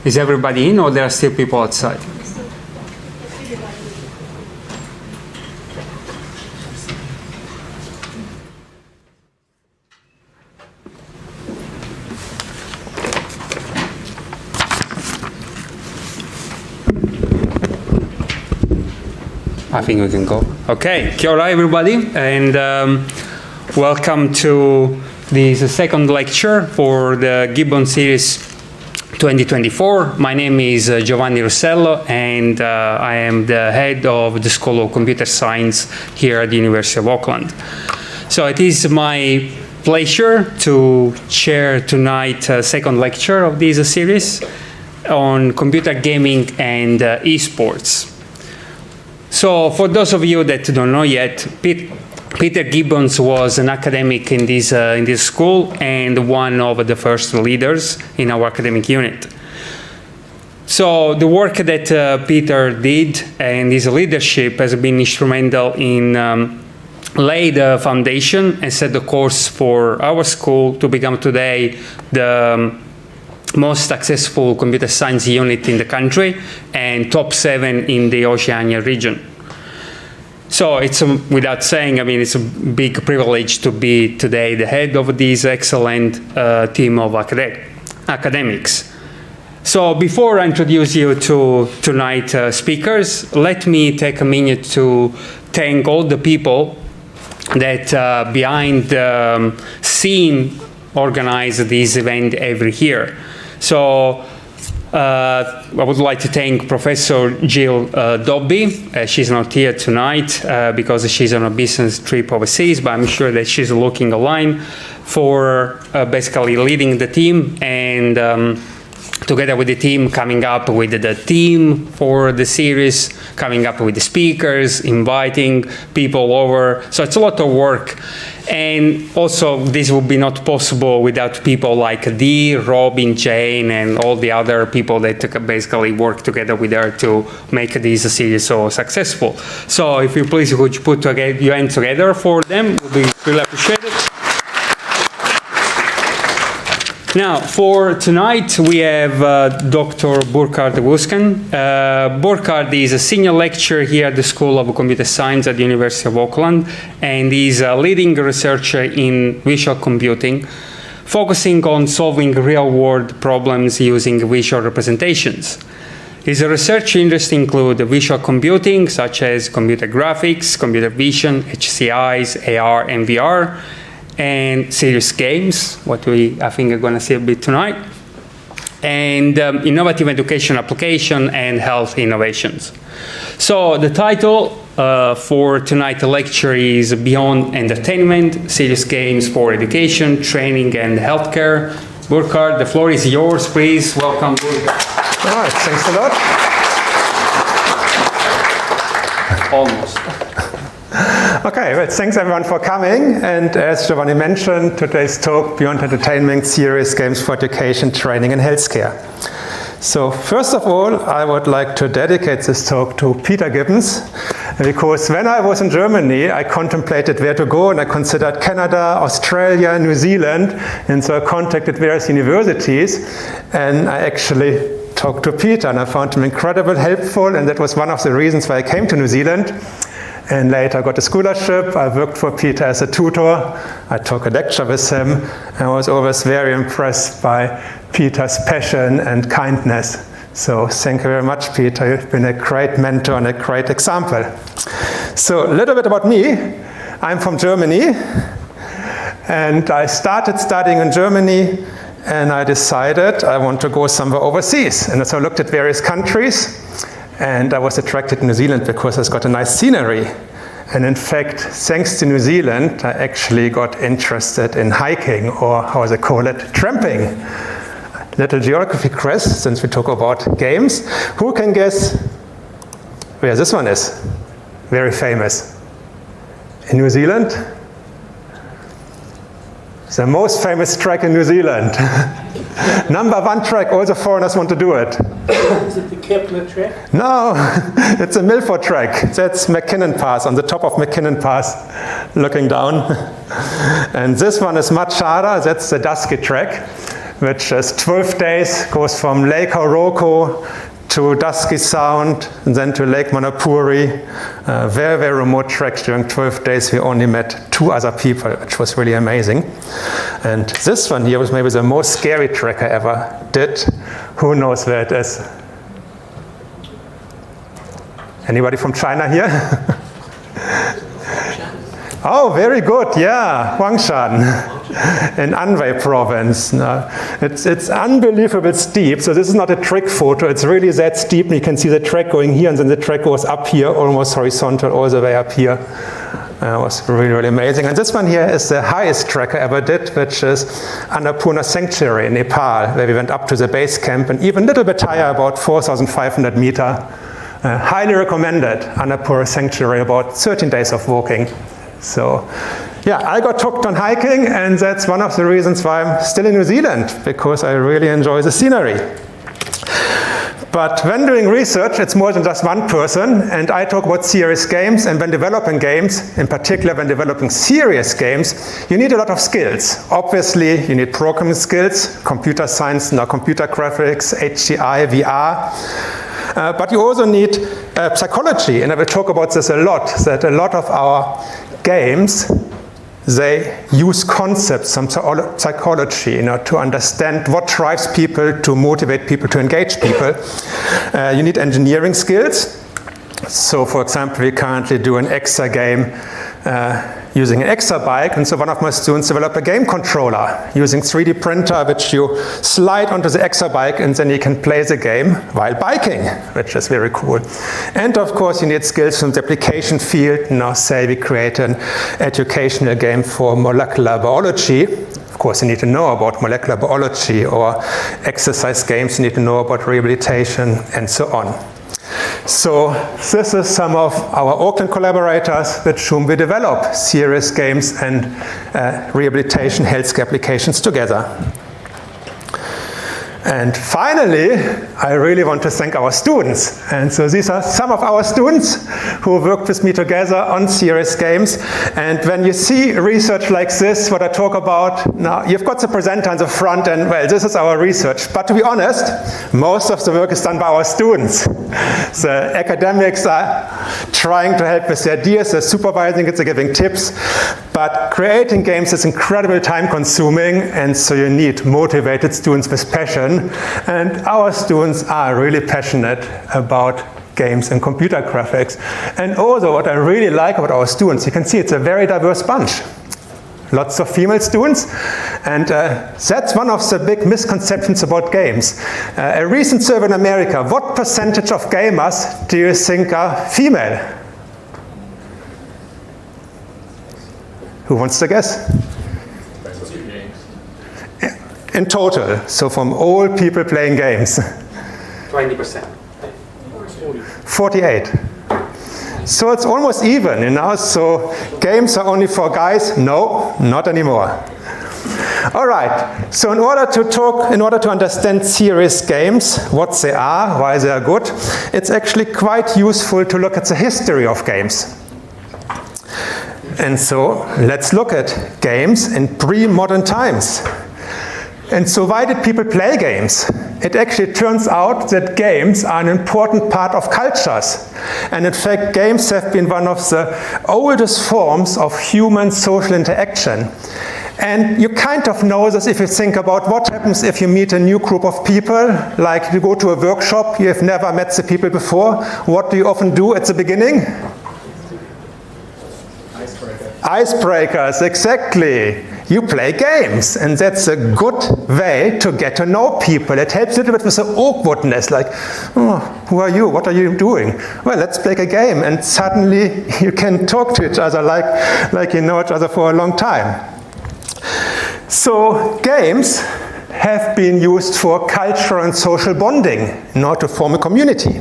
Is everybody in, or there are still people outside? I think we can go. Okay, kia ora everybody, and welcome to this second lecture for the Gibbons series 2024. My name is Giovanni Rossello, and I am the head of the School of Computer Science here at the University of Auckland. So it is my pleasure to chair tonight second lecture of this series on computer gaming and esports. So for those of you that don't know yet, Peter Gibbons was an academic in this school and one of the first leaders in our academic unit. So the work that Peter did and his leadership has been instrumental in lay the foundation and set the course for our school to become today the most successful computer science unit in the country and top 7 in the Oceania region. So it's, without saying, I mean, it's a big privilege to be today the head of this excellent team of academics. So before I introduce you to tonight's speakers, let me take a minute to thank all the people that behind the scene organize this event every year. So I would like to thank Professor Jill Dobby. She's not here tonight because she's on a business trip overseas, but I'm sure that she's looking online for basically leading the team and together with the team coming up with the theme for the series, coming up with the speakers, inviting people over. So it's a lot of work. And also, this would be not possible without people like Dee, Robin, Jane, and all the other people that basically work together with her to make this series so successful. So if you please would you put your hands together for them, it would be really appreciated. Now, for tonight, we have Dr. Burkhard Wünsche. Burkhard is a senior lecturer here at the School of Computer Science at the University of Auckland, and he's a leading researcher in visual computing, focusing on solving real-world problems using visual representations. His research interests include visual computing, such as computer graphics, computer vision, HCIs, AR, and VR, and serious games, what I think are going to see a bit tonight, and innovative education application and health innovations. So the title for tonight's lecture is Beyond Entertainment, Serious Games for Education, Training and Healthcare. Burkhard, the floor is yours, please. Welcome, Burkhard. All right, thanks a lot. Almost. Okay, well, thanks everyone for coming. And as Giovanni mentioned, today's talk, Beyond Entertainment, Serious Games for Education, Training and Healthcare. So first of all, I would like to dedicate this talk to Peter Gibbons, because when I was in Germany, I contemplated where to go, and I considered Canada, Australia, New Zealand, and so I contacted various universities, and I actually talked to Peter, and I found him incredibly helpful, and that was one of the reasons why I came to New Zealand. And later I got a scholarship. I worked for Peter as a tutor. I took a lecture with him. I was always very impressed by Peter's passion and kindness. So thank you very much, Peter. You've been a great mentor and a great example. So a little bit about me. I'm from Germany. And I started studying in Germany. And I decided I want to go somewhere overseas. And so I looked at various countries. And I was attracted to New Zealand because it's got a nice scenery. And in fact, thanks to New Zealand, I actually got interested in hiking, or how they call it, tramping. Little geography quiz, since we talk about games. Who can guess where this one is? Very famous. In New Zealand? The most famous track in New Zealand. #1 track, all the foreigners want to do it. Is it the Kepler track? No, it's a Milford track. That's McKinnon Pass, on the top of McKinnon Pass, looking down. And this one is much harder, that's the Dusky track. which is 12 days, goes from Lake Hauroko to Dusky Sound, and then to Lake Manapuri. Very, very remote trek. During 12 days, we only met 2 other people, which was really amazing. And this one here was maybe the most scary trek I ever did. Who knows where it is? Anybody from China here? Oh, very good, yeah, Huangshan in Anhui province. No, it's unbelievable steep, so this is not a trick photo, it's really that steep, and you can see the track going here, and then the track goes up here, almost horizontal, all the way up here. It was really, really amazing. And this one here is the highest trek I ever did, which is Annapurna Sanctuary in Nepal, where we went up to the base camp, and even a little bit higher, about 4,500 meters. Highly recommended, Annapurna Sanctuary, about 13 days of walking. So, yeah, I got hooked on hiking, and that's one of the reasons why I'm still in New Zealand, because I really enjoy the scenery. But when doing research, it's more than just one person, and I talk about serious games, and when developing games, in particular when developing serious games, you need a lot of skills. Obviously, you need programming skills, computer science, now computer graphics, HDI, VR. But you also need psychology, and I will talk about this a lot, that a lot of our games, they use concepts, some psychology, to understand what drives people, to motivate people, to engage people. You need engineering skills. So, for example, we currently do an EXA game using an EXA bike, and so one of my students developed a game controller using 3D printer, which you slide onto the EXA bike, and then you can play the game while biking, which is very cool. And of course, you need skills from the application field. Now, say we create an educational game for molecular biology. Of course, you need to know about molecular biology, or exercise games, you need to know about rehabilitation, and so on. So this is some of our Auckland collaborators with whom we develop serious games and rehabilitation healthcare applications together. And finally, I really want to thank our students. And so these are some of our students who worked with me together on serious games. And when you see research like this, what I talk about, now you've got the presenter on the front, and well, this is our research. But to be honest, most of the work is done by our students. The academics are trying to help with the ideas, they're supervising it, they're giving tips. But creating games is incredibly time consuming, and so you need motivated students with passion. And our students are really passionate about games and computer graphics. And also what I really like about our students, you can see it's a very diverse bunch. Lots of female students, and that's one of the big misconceptions about games. A recent survey in America, what percentage of gamers do you think are female? Who wants to guess? In total, so from all people playing games. 20%. 48. So it's almost even, so games are only for guys? No, not anymore. All right, so in order to understand serious games, what they are, why they are good, it's actually quite useful to look at the history of games. And so let's look at games in pre-modern times. And so why did people play games? It actually turns out that games are an important part of cultures. And in fact, games have been one of the oldest forms of human social interaction. And you kind of know this if you think about what happens if you meet a new group of people, like you go to a workshop, you have never met the people before. What do you often do at the beginning? Icebreakers, exactly. You play games, and that's a good way to get to know people. It helps a little bit with the awkwardness, like, oh, who are you? What are you doing? Well, let's play a game, and suddenly you can talk to each other like you know each other for a long time. So games have been used for cultural and social bonding in order to form a community.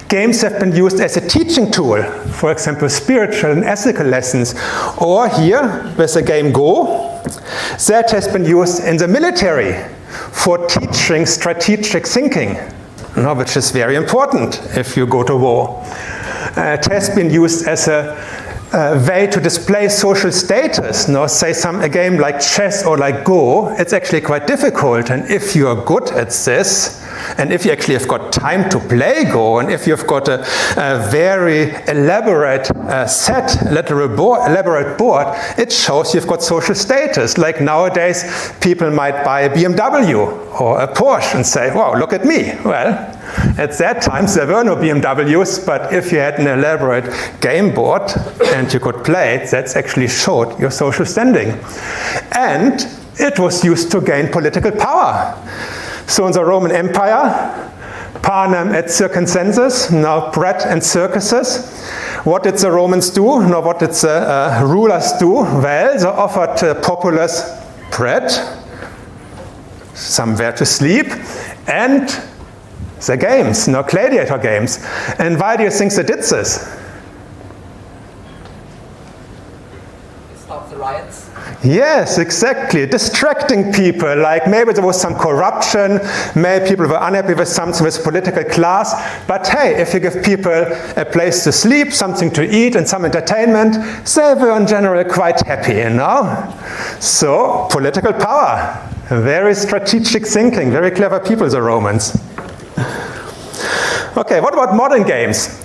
Games have been used as a teaching tool, for example, spiritual and ethical lessons. Or here, with the game Go, that has been used in the military for teaching strategic thinking, which is very important if you go to war. It has been used as a way to display social status. Say a game like chess or like Go, it's actually quite difficult. And if you are good at this, and if you actually have got time to play Go, and if you've got a very elaborate elaborate board, it shows you've got social status. Like nowadays, people might buy a BMW or a Porsche and say, wow, look at me. Well, at that time, there were no BMWs, but if you had an elaborate game board and you could play it, that actually showed your social standing. And it was used to gain political power. So in the Roman Empire, panem et circenses, now bread and circuses. What did the Romans do? Now what did the rulers do? Well, they offered populace bread, somewhere to sleep, and the games, gladiator games. And why do you think they did this? Stop the riots. Yes, exactly. Distracting people, like maybe there was some corruption, maybe people were unhappy with something with political class, but hey, if you give people a place to sleep, something to eat, and some entertainment, they were in general quite happy, So, political power, very strategic thinking, very clever people, the Romans. Okay, what about modern games?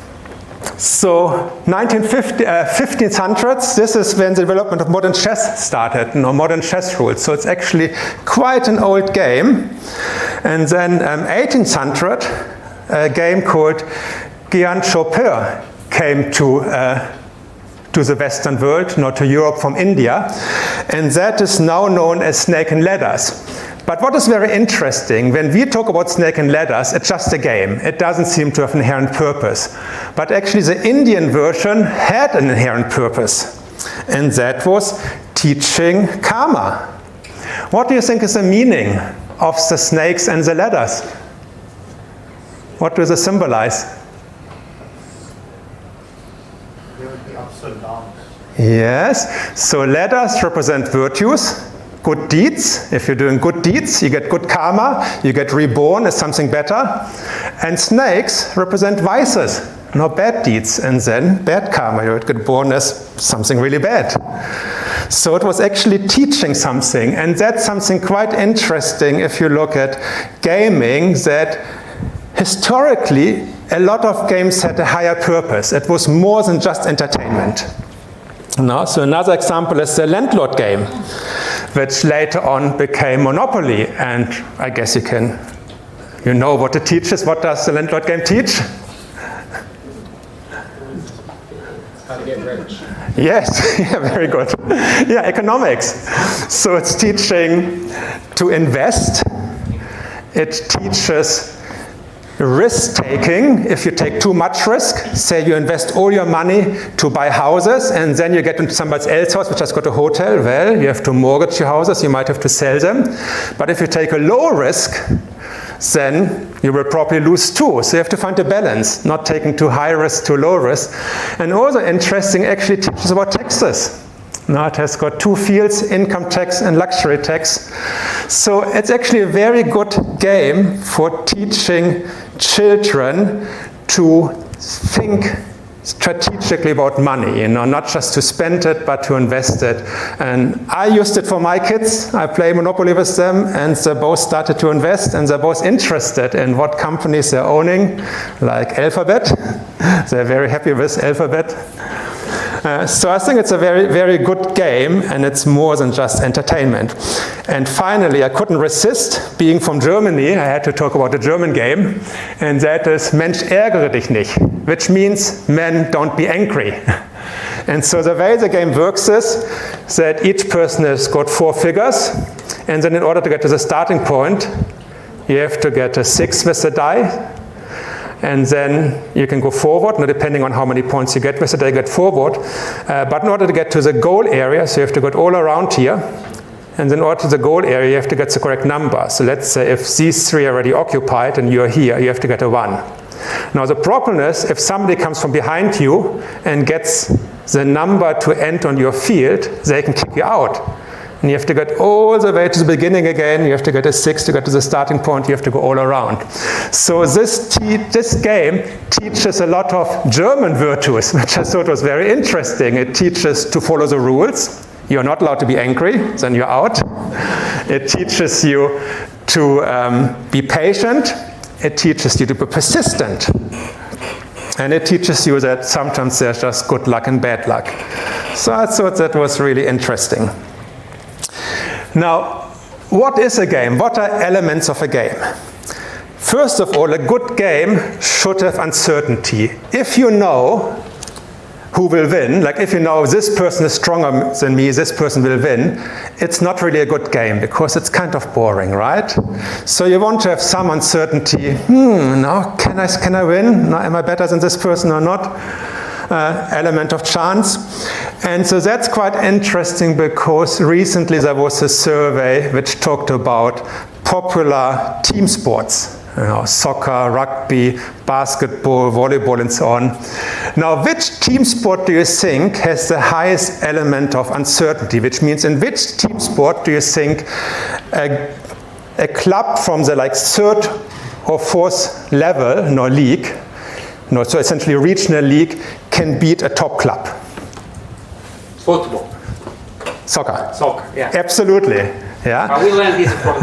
So 1500s, this is when the development of modern chess started, modern chess rules. So it's actually quite an old game. And then 1800, a game called Gibbons came to the Western world, not to Europe from India. And that is now known as snake and ladders. But what is very interesting, when we talk about snake and ladders, it's just a game. It doesn't seem to have an inherent purpose. But actually the Indian version had an inherent purpose. And that was teaching karma. What do you think is the meaning of the snakes and the ladders? What do they symbolize? There would be ups and downs. Yes, so ladders represent virtues. Good deeds. If you're doing good deeds, you get good karma, you get reborn as something better. And snakes represent vices, not bad deeds, and then bad karma. You get born as something really bad. So it was actually teaching something, and that's something quite interesting if you look at gaming, that historically a lot of games had a higher purpose. It was more than just entertainment. So another example is the landlord game, which later on became Monopoly. And I guess you know what it teaches. What does the landlord game teach? How to get rich. Yes, yeah, very good. Yeah, economics. So it's teaching to invest. It teaches risk-taking. If you take too much risk, say you invest all your money to buy houses, and then you get into somebody else's house which has got a hotel, well, you have to mortgage your houses, you might have to sell them. But if you take a low risk, then you will probably lose too. So you have to find a balance, not taking too high risk, too low risk. And also interesting, actually teaches about taxes. Now it has got two fields, income tax and luxury tax. So it's actually a very good game for teaching children to think strategically about money, not just to spend it, but to invest it. And I used it for my kids. I play Monopoly with them, and they both started to invest, and they're both interested in what companies they're owning, like Alphabet. They're very happy with Alphabet. So I think it's a very, very good game, and it's more than just entertainment. And finally, I couldn't resist, being from Germany, I had to talk about a German game, and that is Mensch ärgere dich nicht, which means men don't be angry. And so the way the game works is that each person has got 4 figures, and then in order to get to the starting point, you have to get a 6 with the die, and then you can go forward, depending on how many points you get with the die, you get forward. But in order to get to the goal area, so you have to go all around here, and then in order to the goal area, you have to get the correct number. So let's say if these 3 are already occupied and you're here, you have to get a 1. Now the problem is, if somebody comes from behind you and gets the number to end on your field, they can kick you out. And you have to get all the way to the beginning again. You have to get a 6 to get to the starting point. You have to go all around. So this game teaches a lot of German virtues, which I thought was very interesting. It teaches to follow the rules. You're not allowed to be angry, then you're out. It teaches you to be patient. It teaches you to be persistent. And it teaches you that sometimes there's just good luck and bad luck. So I thought that was really interesting. Now, what is a game? What are elements of a game? First of all, a good game should have uncertainty. If you know who will win, like if you know this person is stronger than me, this person will win, it's not really a good game because it's kind of boring, right? So you want to have some uncertainty. No, can I win? No, am I better than this person or not? Element of chance. And so that's quite interesting because recently there was a survey which talked about popular team sports. Soccer, rugby, basketball, volleyball, and so on. Now, which team sport do you think has the highest element of uncertainty? Which means, in which team sport do you think a club from the third or fourth level, league, so essentially regional league, can beat a top club? Football. Soccer. Soccer, yeah. Absolutely. Yeah. We learned this from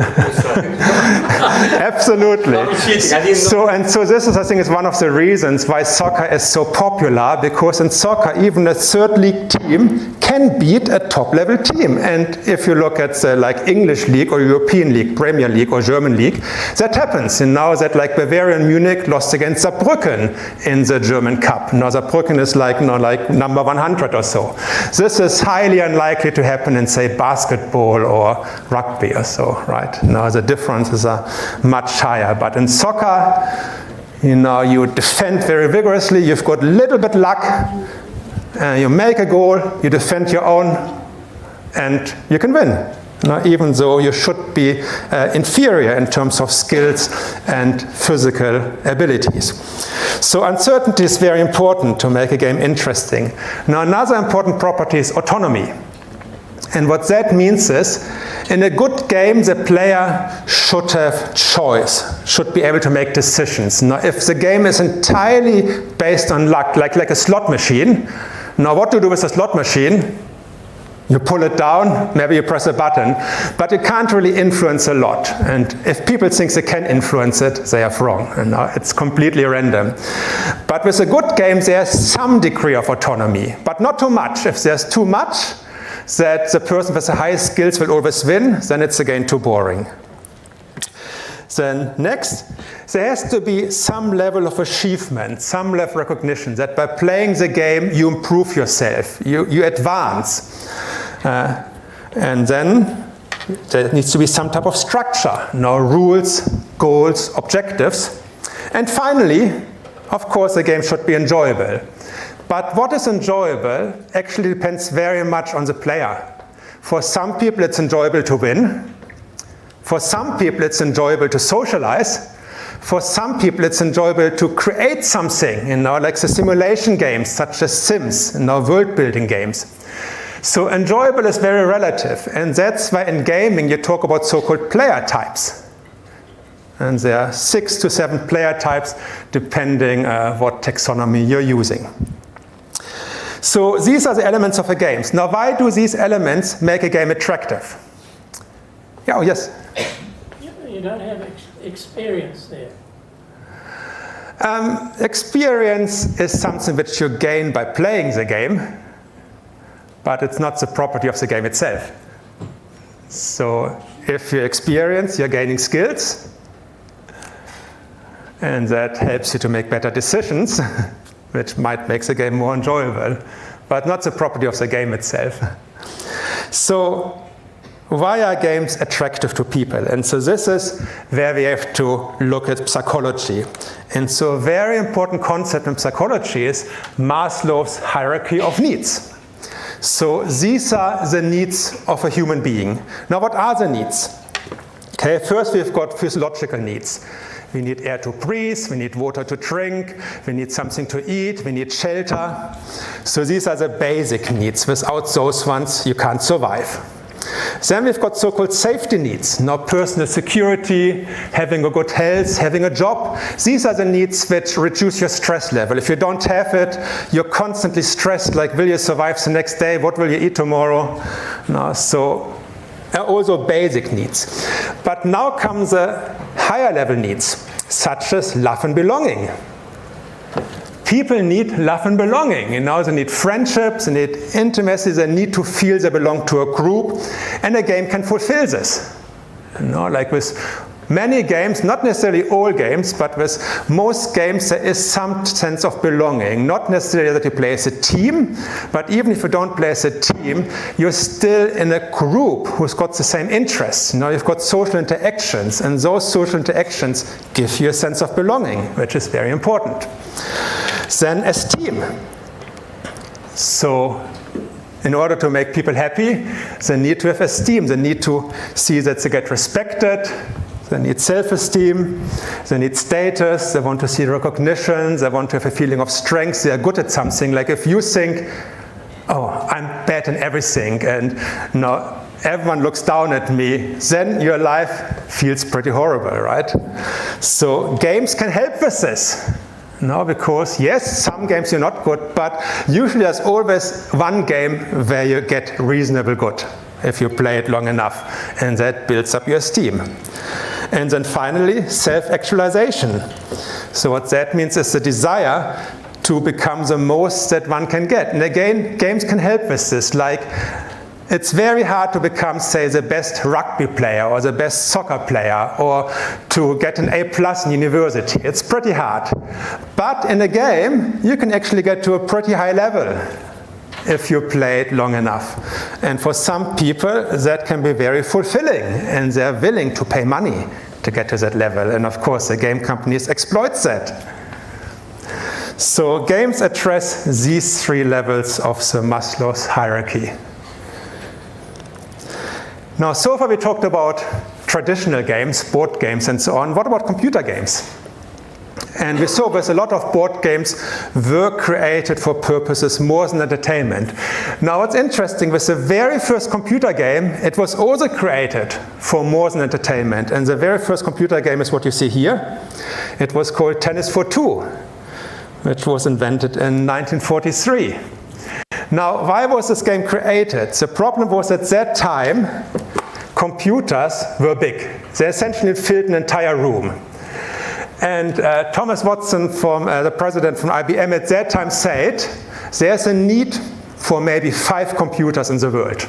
Absolutely. cheating. I So this is, I think, is one of the reasons why soccer is so popular, because in soccer, even a third league team can beat a top level team. And if you look at the English league or European league, Premier League or German league, that happens. And now that Bavarian Munich lost against Saarbrücken in the German Cup. Now Saarbrücken is number 100 or so. This is highly unlikely to happen in, say, basketball or rugby or so, right? Now the differences are much higher. But in soccer, you defend very vigorously, you've got a little bit luck, you make a goal, you defend your own, and you can win. Even though you should be inferior in terms of skills and physical abilities. So uncertainty is very important to make a game interesting. Now another important property is autonomy. And what that means is, in a good game, the player should have choice, should be able to make decisions. Now, if the game is entirely based on luck, like a slot machine, now what to do with a slot machine? You pull it down, maybe you press a button, but you can't really influence a lot. And if people think they can influence it, they are wrong. And it's completely random. But with a good game, there's some degree of autonomy, but not too much. If there's too much, that the person with the highest skills will always win, then it's again too boring. Then next, there has to be some level of achievement, some level of recognition, that by playing the game you improve yourself, you advance. And then there needs to be some type of structure, rules, goals, objectives. And finally, of course, the game should be enjoyable. But what is enjoyable actually depends very much on the player. For some people it's enjoyable to win. For some people it's enjoyable to socialize. For some people it's enjoyable to create something, like the simulation games such as Sims, world building games. So enjoyable is very relative, and that's why in gaming you talk about so-called player types. And there are 6 to 7 player types depending what taxonomy you're using. So these are the elements of a game. Now, why do these elements make a game attractive? Yeah, oh, yes? You don't have experience there. Experience is something which you gain by playing the game, but it's not the property of the game itself. So if you experience, you're gaining skills, and that helps you to make better decisions, which might make the game more enjoyable, but not the property of the game itself. So why are games attractive to people? And so this is where we have to look at psychology. And so a very important concept in psychology is Maslow's hierarchy of needs. So these are the needs of a human being. Now what are the needs? Okay, first we've got physiological needs. We need air to breathe, we need water to drink, we need something to eat, we need shelter. So these are the basic needs. Without those ones, you can't survive. Then we've got so-called safety needs. Now, personal security, having a good health, having a job. These are the needs which reduce your stress level. If you don't have it, you're constantly stressed, like, will you survive the next day? What will you eat tomorrow? Now, so also basic needs. But now comes the higher level needs, such as love and belonging. People need love and belonging. You know, they need friendships, they need intimacy, they need to feel they belong to a group, and a game can fulfill this. You know, like with many games, not necessarily all games, but with most games there is some sense of belonging. Not necessarily that you play as a team, but even if you don't play as a team, you're still in a group who's got the same interests. You know, you've got social interactions, and those social interactions give you a sense of belonging, which is very important. Then esteem. So in order to make people happy, they need to have esteem. They need to see that they get respected. They need self-esteem. They need status. They want to see recognition. They want to have a feeling of strength. They are good at something. Like if you think, oh, I'm bad in everything, and no, everyone looks down at me, then your life feels pretty horrible, right? So games can help with this. No, because yes, some games you're not good, but usually there's always one game where you get reasonably good if you play it long enough, and that builds up your esteem. And then finally, self-actualization. So what that means is the desire to become the most that one can get. And again, games can help with this. Like, it's very hard to become, say, the best rugby player or the best soccer player or to get an A+ in university. It's pretty hard. But in a game, you can actually get to a pretty high level if you play it long enough. And for some people, that can be very fulfilling, and they're willing to pay money to get to that level. And of course, the game companies exploit that. So games address these three levels of the Maslow's hierarchy. Now, so far we talked about traditional games, board games and so on. What about computer games? And we saw there's a lot of board games were created for purposes more than entertainment. Now, what's interesting, with the very first computer game, it was also created for more than entertainment. And the very first computer game is what you see here. It was called Tennis for Two, which was invented in 1943. Now, why was this game created? The problem was at that time, computers were big. They essentially filled an entire room. And Thomas Watson, the president from IBM at that time, said there's a need for maybe 5 computers in the world.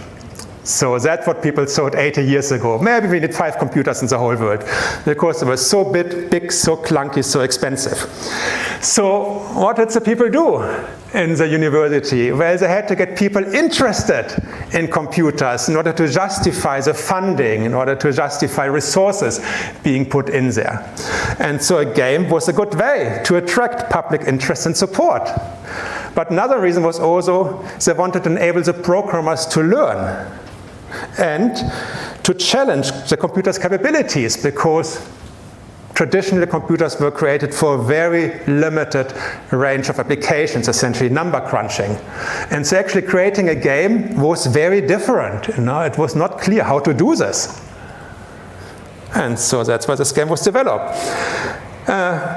So that's what people thought 80 years ago. Maybe we need 5 computers in the whole world, because they were so big, so clunky, so expensive. So what did the people do in the university? Well, they had to get people interested in computers in order to justify the funding, in order to justify resources being put in there. And so a game was a good way to attract public interest and support. But another reason was also they wanted to enable the programmers to learn and to challenge the computer's capabilities, because traditionally computers were created for a very limited range of applications, essentially number crunching. And so actually creating a game was very different. You know, it was not clear how to do this. And so that's why this game was developed.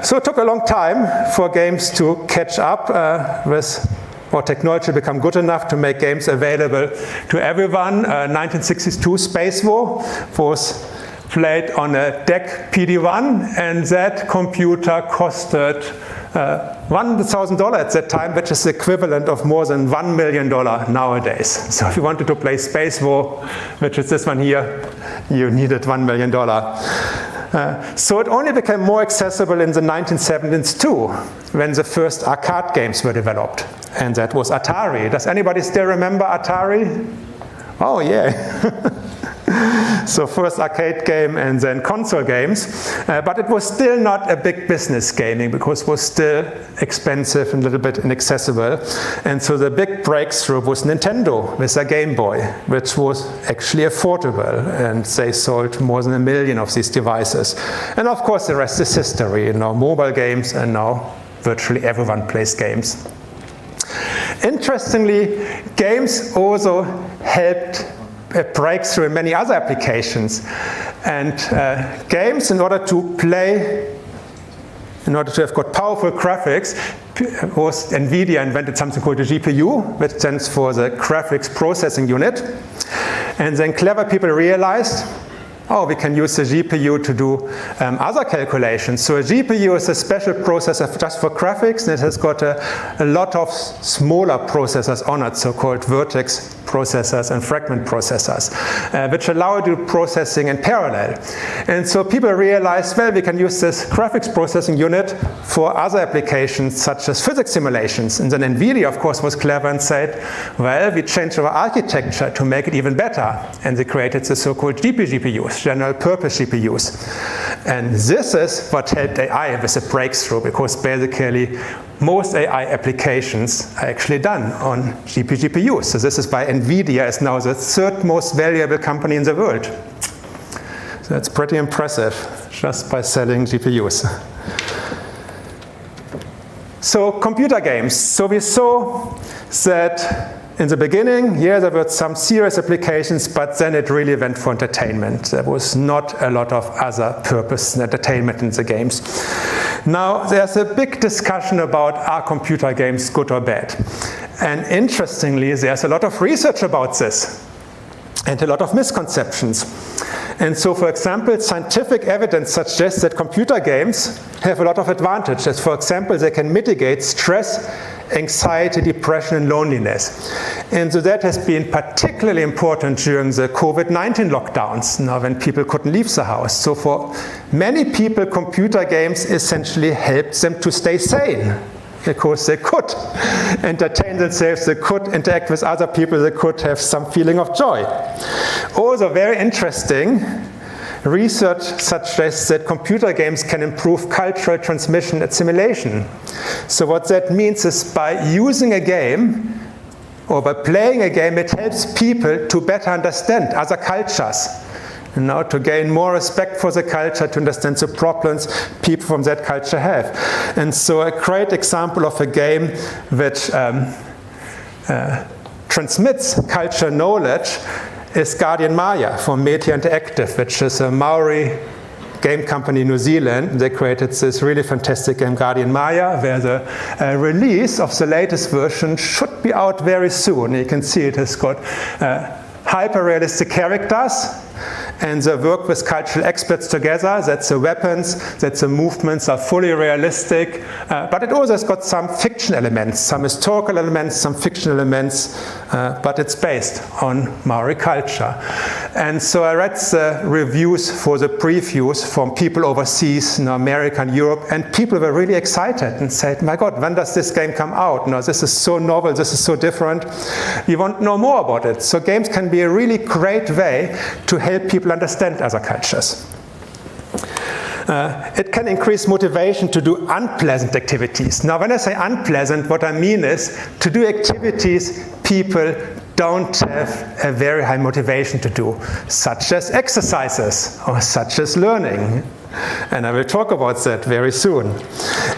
So it took a long time for games to catch up or technology to become good enough to make games available to everyone. 1962 Space War was played on a DEC PD-1, and that computer costed $100,000 at that time, which is the equivalent of more than $1 million nowadays. So if you wanted to play Space War, which is this one here, you needed $1 million. So it only became more accessible in the 1970s too, when the first arcade games were developed. And that was Atari. Does anybody still remember Atari? Oh yeah. So first arcade game and then console games. But it was still not a big business gaming, because it was still expensive and a little bit inaccessible. And so the big breakthrough was Nintendo with their Game Boy, which was actually affordable. And they sold more than 1 million of these devices. And of course the rest is history. You know, mobile games, and now virtually everyone plays games. Interestingly, games also helped a breakthrough in many other applications. And games, in order to have got powerful graphics, NVIDIA invented something called the GPU, which stands for the graphics processing unit. And then clever people realized, oh, we can use the GPU to do other calculations. So a GPU is a special processor just for graphics, and it has got a lot of smaller processors on it, so-called vertex processors and fragment processors, which allow you to do processing in parallel. And so people realized, well, we can use this graphics processing unit for other applications, such as physics simulations. And then NVIDIA, of course, was clever and said, well, we changed our architecture to make it even better. And they created the so-called GPGPUs, general purpose GPUs. And this is what helped AI with a breakthrough, because basically most AI applications are actually done on GPGPUs. So this is why NVIDIA is now the third most valuable company in the world. So that's pretty impressive, just by selling GPUs. So computer games. So we saw that in the beginning, yeah, there were some serious applications, but then it really went for entertainment. There was not a lot of other purpose and entertainment in the games. Now, there's a big discussion about, are computer games good or bad? And interestingly, there's a lot of research about this and a lot of misconceptions. And so, for example, scientific evidence suggests that computer games have a lot of advantages. For example, they can mitigate stress, anxiety, depression, and loneliness. And so that has been particularly important during the COVID-19 lockdowns, now when people couldn't leave the house. So for many people, computer games essentially helped them to stay sane, because they could entertain themselves, they could interact with other people, they could have some feeling of joy. Also very interesting, research suggests that computer games can improve cultural transmission and assimilation. So what that means is, by using a game or by playing a game, it helps people to better understand other cultures. And now to gain more respect for the culture, to understand the problems people from that culture have. And so a great example of a game which transmits cultural knowledge is Guardian Maya from Media Interactive, which is a Maori game company in New Zealand. They created this really fantastic game, Guardian Maya, where the release of the latest version should be out very soon. You can see it has got hyper-realistic characters, and they work with cultural experts together, that the weapons, that the movements are fully realistic, but it also has got some fiction elements, some historical elements, some fiction elements, but it's based on Maori culture. And so I read the reviews for the previews from people overseas in America and Europe, and people were really excited and said, my God, when does this game come out? No, this is so novel, this is so different. We want to know more about it. So games can be a really great way to help people understand other cultures. It can increase motivation to do unpleasant activities. Now, when I say unpleasant, what I mean is to do activities people don't have a very high motivation to do, such as exercises or such as learning. And I will talk about that very soon.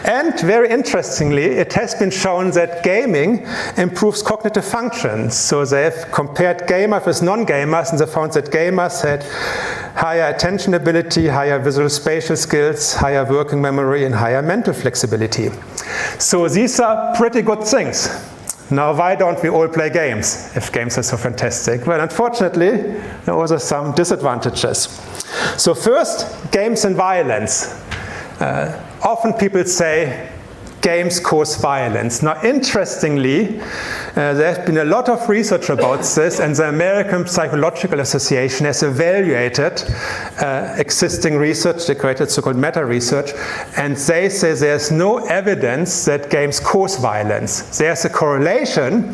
And very interestingly, it has been shown that gaming improves cognitive functions. So they have compared gamers with non-gamers, and they found that gamers had higher attention ability, higher visual spatial skills, higher working memory, and higher mental flexibility. So these are pretty good things. Now, why don't we all play games if games are so fantastic? Well, unfortunately, there are also some disadvantages. So first, games and violence. Often people say games cause violence. Now, interestingly, there has been a lot of research about this, and the American Psychological Association has evaluated existing research. They created so-called meta-research, and they say there's no evidence that games cause violence. There's a correlation,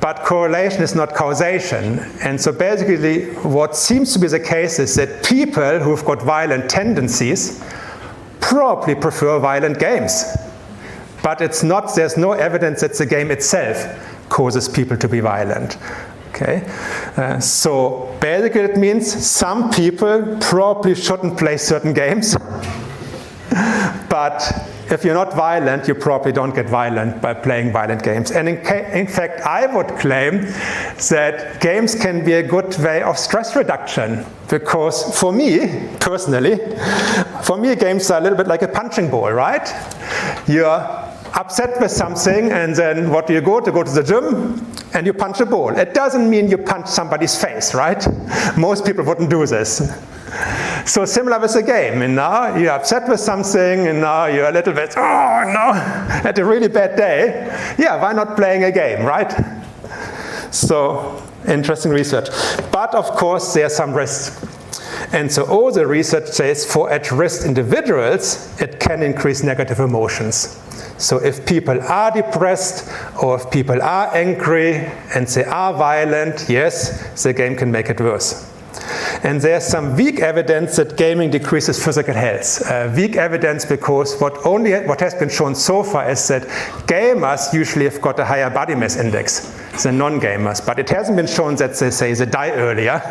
but correlation is not causation. And so basically, what seems to be the case is that people who've got violent tendencies probably prefer violent games. But it's not, there's no evidence that the game itself causes people to be violent. Okay? So basically it means some people probably shouldn't play certain games, but if you're not violent, you probably don't get violent by playing violent games. And in fact, I would claim that games can be a good way of stress reduction. Because for me, personally, games are a little bit like a punching ball, right? You're upset with something, and then what do you go to? Go to the gym, and you punch a ball. It doesn't mean you punch somebody's face, right? Most people wouldn't do this. So similar with a game, and now you're upset with something, and now you're a little bit, oh no, had a really bad day. Yeah, why not playing a game, right? So, interesting research. But of course, there are some risks. And so all the research says for at-risk individuals, it can increase negative emotions. So if people are depressed, or if people are angry, and they are violent, yes, the game can make it worse. And there's some weak evidence that gaming decreases physical health. Weak evidence because what has been shown so far is that gamers usually have got a higher body mass index than non-gamers. But it hasn't been shown that they die earlier.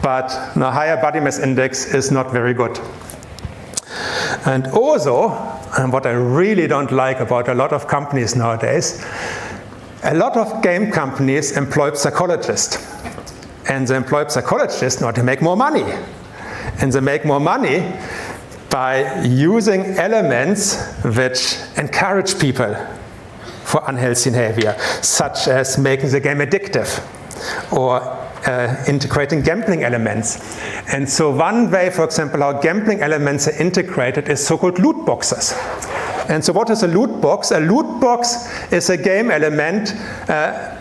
But a higher body mass index is not very good. And also, and what I really don't like about a lot of companies nowadays, a lot of game companies employ psychologists. And they employ psychologists in order to make more money. And they make more money by using elements which encourage people for unhealthy behavior, such as making the game addictive or integrating gambling elements. And so one way, for example, how gambling elements are integrated is so-called loot boxes. And so what is a loot box? A loot box is a game element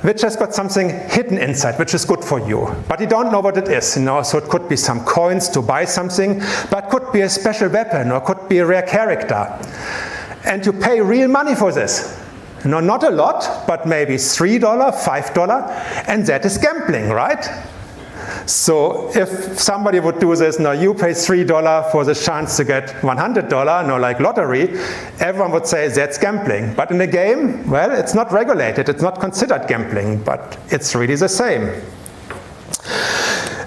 which has got something hidden inside, which is good for you. But you don't know what it is. So it could be some coins to buy something, but could be a special weapon, or could be a rare character. And you pay real money for this. Not a lot, but maybe $3, $5, and that is gambling, right? So if somebody would do this, now you pay $3 for the chance to get $100, like lottery, everyone would say that's gambling. But in a game, well, it's not regulated, it's not considered gambling, but it's really the same.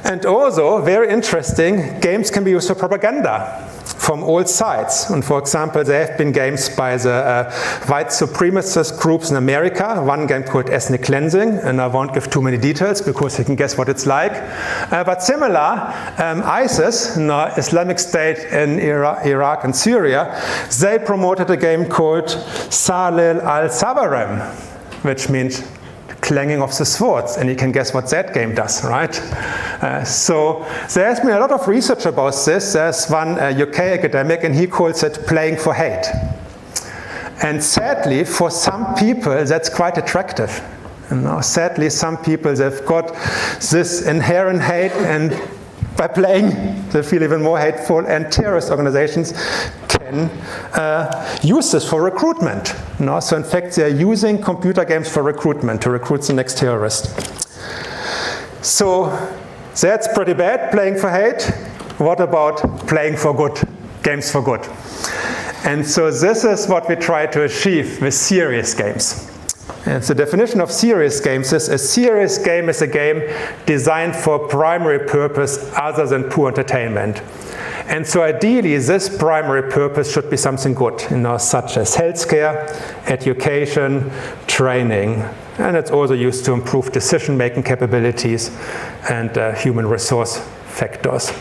And also, very interesting, games can be used for propaganda from all sides. And for example, there have been games by the white supremacist groups in America, one game called Ethnic Cleansing, and I won't give too many details because you can guess what it's like. But similar, ISIS, Islamic State in Iraq and Syria, they promoted a game called Salil al-Sabarem, which means clanging of the swords, and you can guess what that game does, right? So there has been a lot of research about this. There's one UK academic, and he calls it playing for hate. And sadly, for some people, that's quite attractive. Sadly, some people, they've got this inherent hate, and by playing, they feel even more hateful, and terrorist organizations can use this for recruitment. So in fact, they're using computer games for recruitment, to recruit the next terrorist. So that's pretty bad, playing for hate. What about playing for good, games for good? And so this is what we try to achieve with serious games. And the definition of serious games is a serious game is a game designed for primary purpose other than pure entertainment. And so ideally, this primary purpose should be something good, such as healthcare, education, training. And it's also used to improve decision-making capabilities and human resource factors.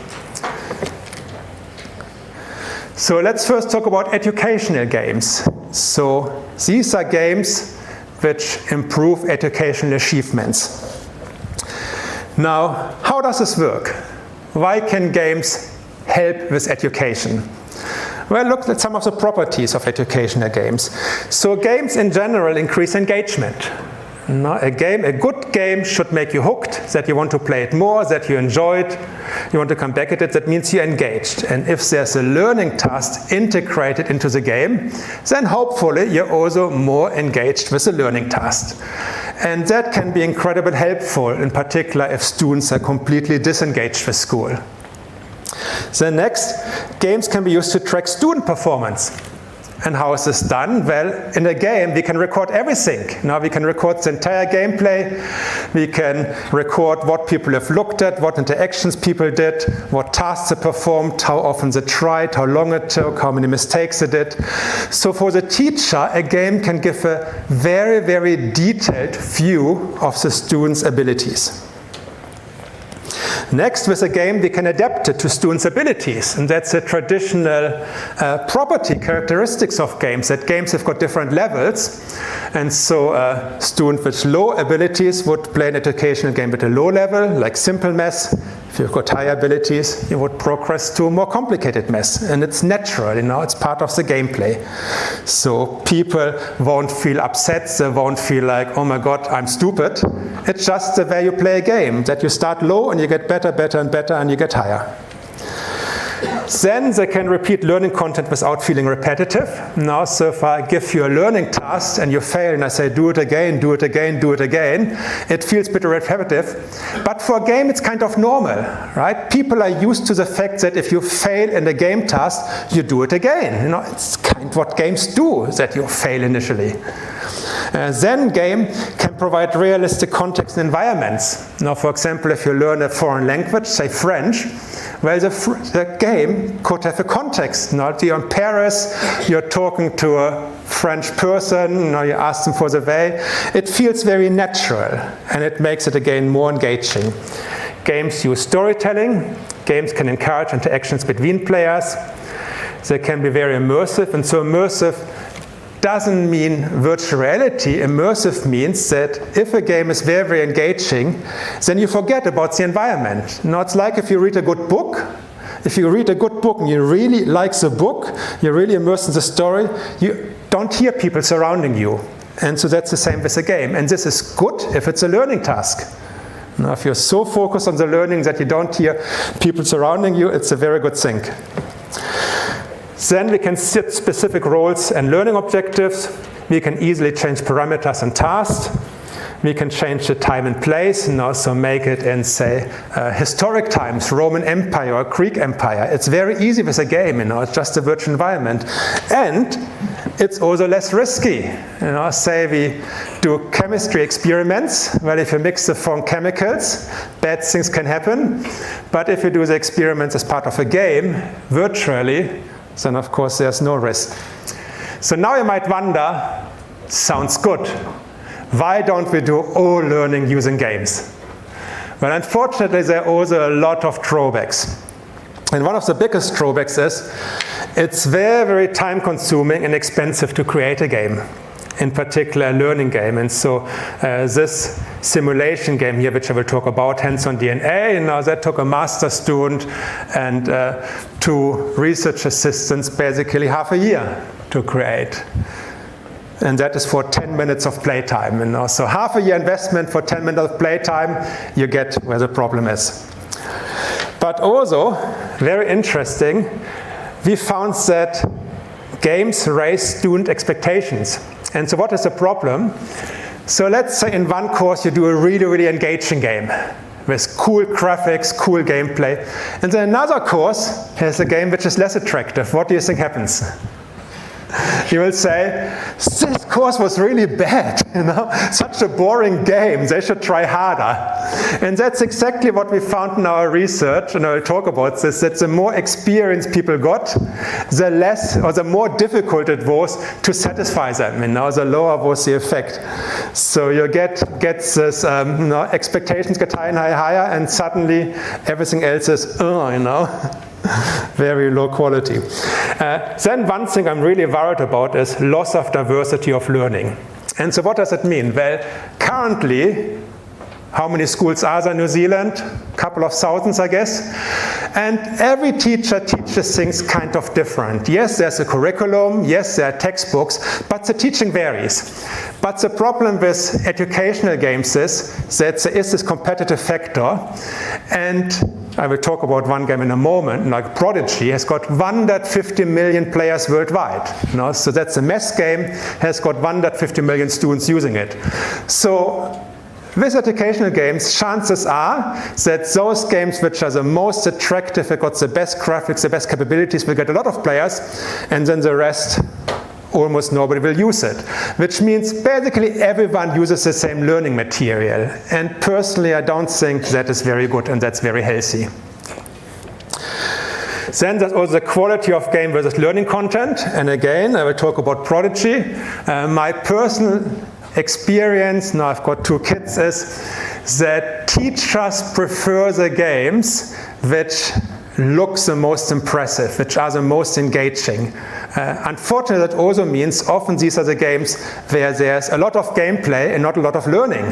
So let's first talk about educational games. So these are games which improve educational achievements. Now, how does this work? Why can games help with education? Well, look at some of the properties of educational games. So games in general increase engagement. A good game should make you hooked, that you want to play it more, that you enjoy it, you want to come back at it. That means you're engaged. And if there's a learning task integrated into the game, then hopefully you're also more engaged with the learning task. And that can be incredibly helpful, in particular if students are completely disengaged with school. The next, games can be used to track student performance. And how is this done? Well, in a game, we can record everything. Now we can record the entire gameplay. We can record what people have looked at, what interactions people did, what tasks they performed, how often they tried, how long it took, how many mistakes they did. So for the teacher, a game can give a very, very detailed view of the student's abilities. Next, with a game, we can adapt it to students' abilities, and that's a traditional property characteristics of games, that games have got different levels, and so a student with low abilities would play an educational game at a low level, like simple math. If you've got high abilities, you would progress to more complicated math, and it's natural, it's part of the gameplay. So people won't feel upset, they won't feel like, oh my god, I'm stupid. It's just the way you play a game, that you start low and you get better, better and better, and you get higher. Then they can repeat learning content without feeling repetitive. Now, so if I give you a learning task and you fail and I say, do it again, do it again, do it again, it feels a bit repetitive. But for a game, it's kind of normal, right? People are used to the fact that if you fail in a game task, you do it again. It's kind of what games do, that you fail initially. Then game can provide realistic context and environments. Now, for example, if you learn a foreign language, say French, well, the game could have a context. You're in Paris, you're talking to a French person, you ask them for the way. It feels very natural, and it makes it, again, more engaging. Games use storytelling. Games can encourage interactions between players. They can be very immersive, and so immersive doesn't mean virtual reality. Immersive means that if a game is very, very engaging, then you forget about the environment. It's like if you read a good book. If you read a good book and you really like the book, you're really immersed in the story, you don't hear people surrounding you. And so that's the same with a game. And this is good if it's a learning task. Now, if you're so focused on the learning that you don't hear people surrounding you, it's a very good thing. Then we can set specific roles and learning objectives. We can easily change parameters and tasks. We can change the time and place and also make it in, say, historic times, Roman Empire or Greek Empire. It's very easy with a game, it's just a virtual environment. And it's also less risky. Say we do chemistry experiments. Well, if you mix the wrong chemicals, bad things can happen. But if you do the experiments as part of a game, virtually, then of course there's no risk. So now you might wonder, sounds good. Why don't we do all learning using games? Well, unfortunately, there are also a lot of drawbacks. And one of the biggest drawbacks is it's very, very time consuming and expensive to create a game, in particular a learning game. And so this simulation game here, which I will talk about, Hands-on DNA, that took a master student and 2 research assistants basically half a year to create. And that is for 10 minutes of playtime. So half a year investment for 10 minutes of playtime, you get where the problem is. But also, very interesting, we found that games raise student expectations. And so what is the problem? So let's say in one course you do a really, really engaging game with cool graphics, cool gameplay. And then another course has a game which is less attractive. What do you think happens? You will say, this course was really bad, such a boring game, they should try harder. And that's exactly what we found in our research, and I'll talk about this, that the more experience people got, the less or the more difficult it was to satisfy them, the lower was the effect. So you get this, expectations get higher and higher, and suddenly everything else is, very low quality. Then one thing I'm really worried about is loss of diversity of learning. And so what does it mean? Well, currently, how many schools are there in New Zealand? A couple of thousands, I guess. And every teacher teaches things kind of different. Yes, there's a curriculum. Yes, there are textbooks. But the teaching varies. But the problem with educational games is that there is this competitive factor. And I will talk about one game in a moment, like Prodigy has got 150 million players worldwide. So that's a math game, has got 150 million students using it. So with educational games, chances are that those games which are the most attractive, have got the best graphics, the best capabilities, will get a lot of players, and then the rest almost nobody will use it, which means basically everyone uses the same learning material. And personally, I don't think that is very good and that's very healthy. Then there's also the quality of game versus learning content. And again, I will talk about Prodigy. My personal experience, now I've got 2 kids, is that teachers prefer the games which look the most impressive, which are the most engaging. Unfortunately, that also means often these are the games where there's a lot of gameplay and not a lot of learning.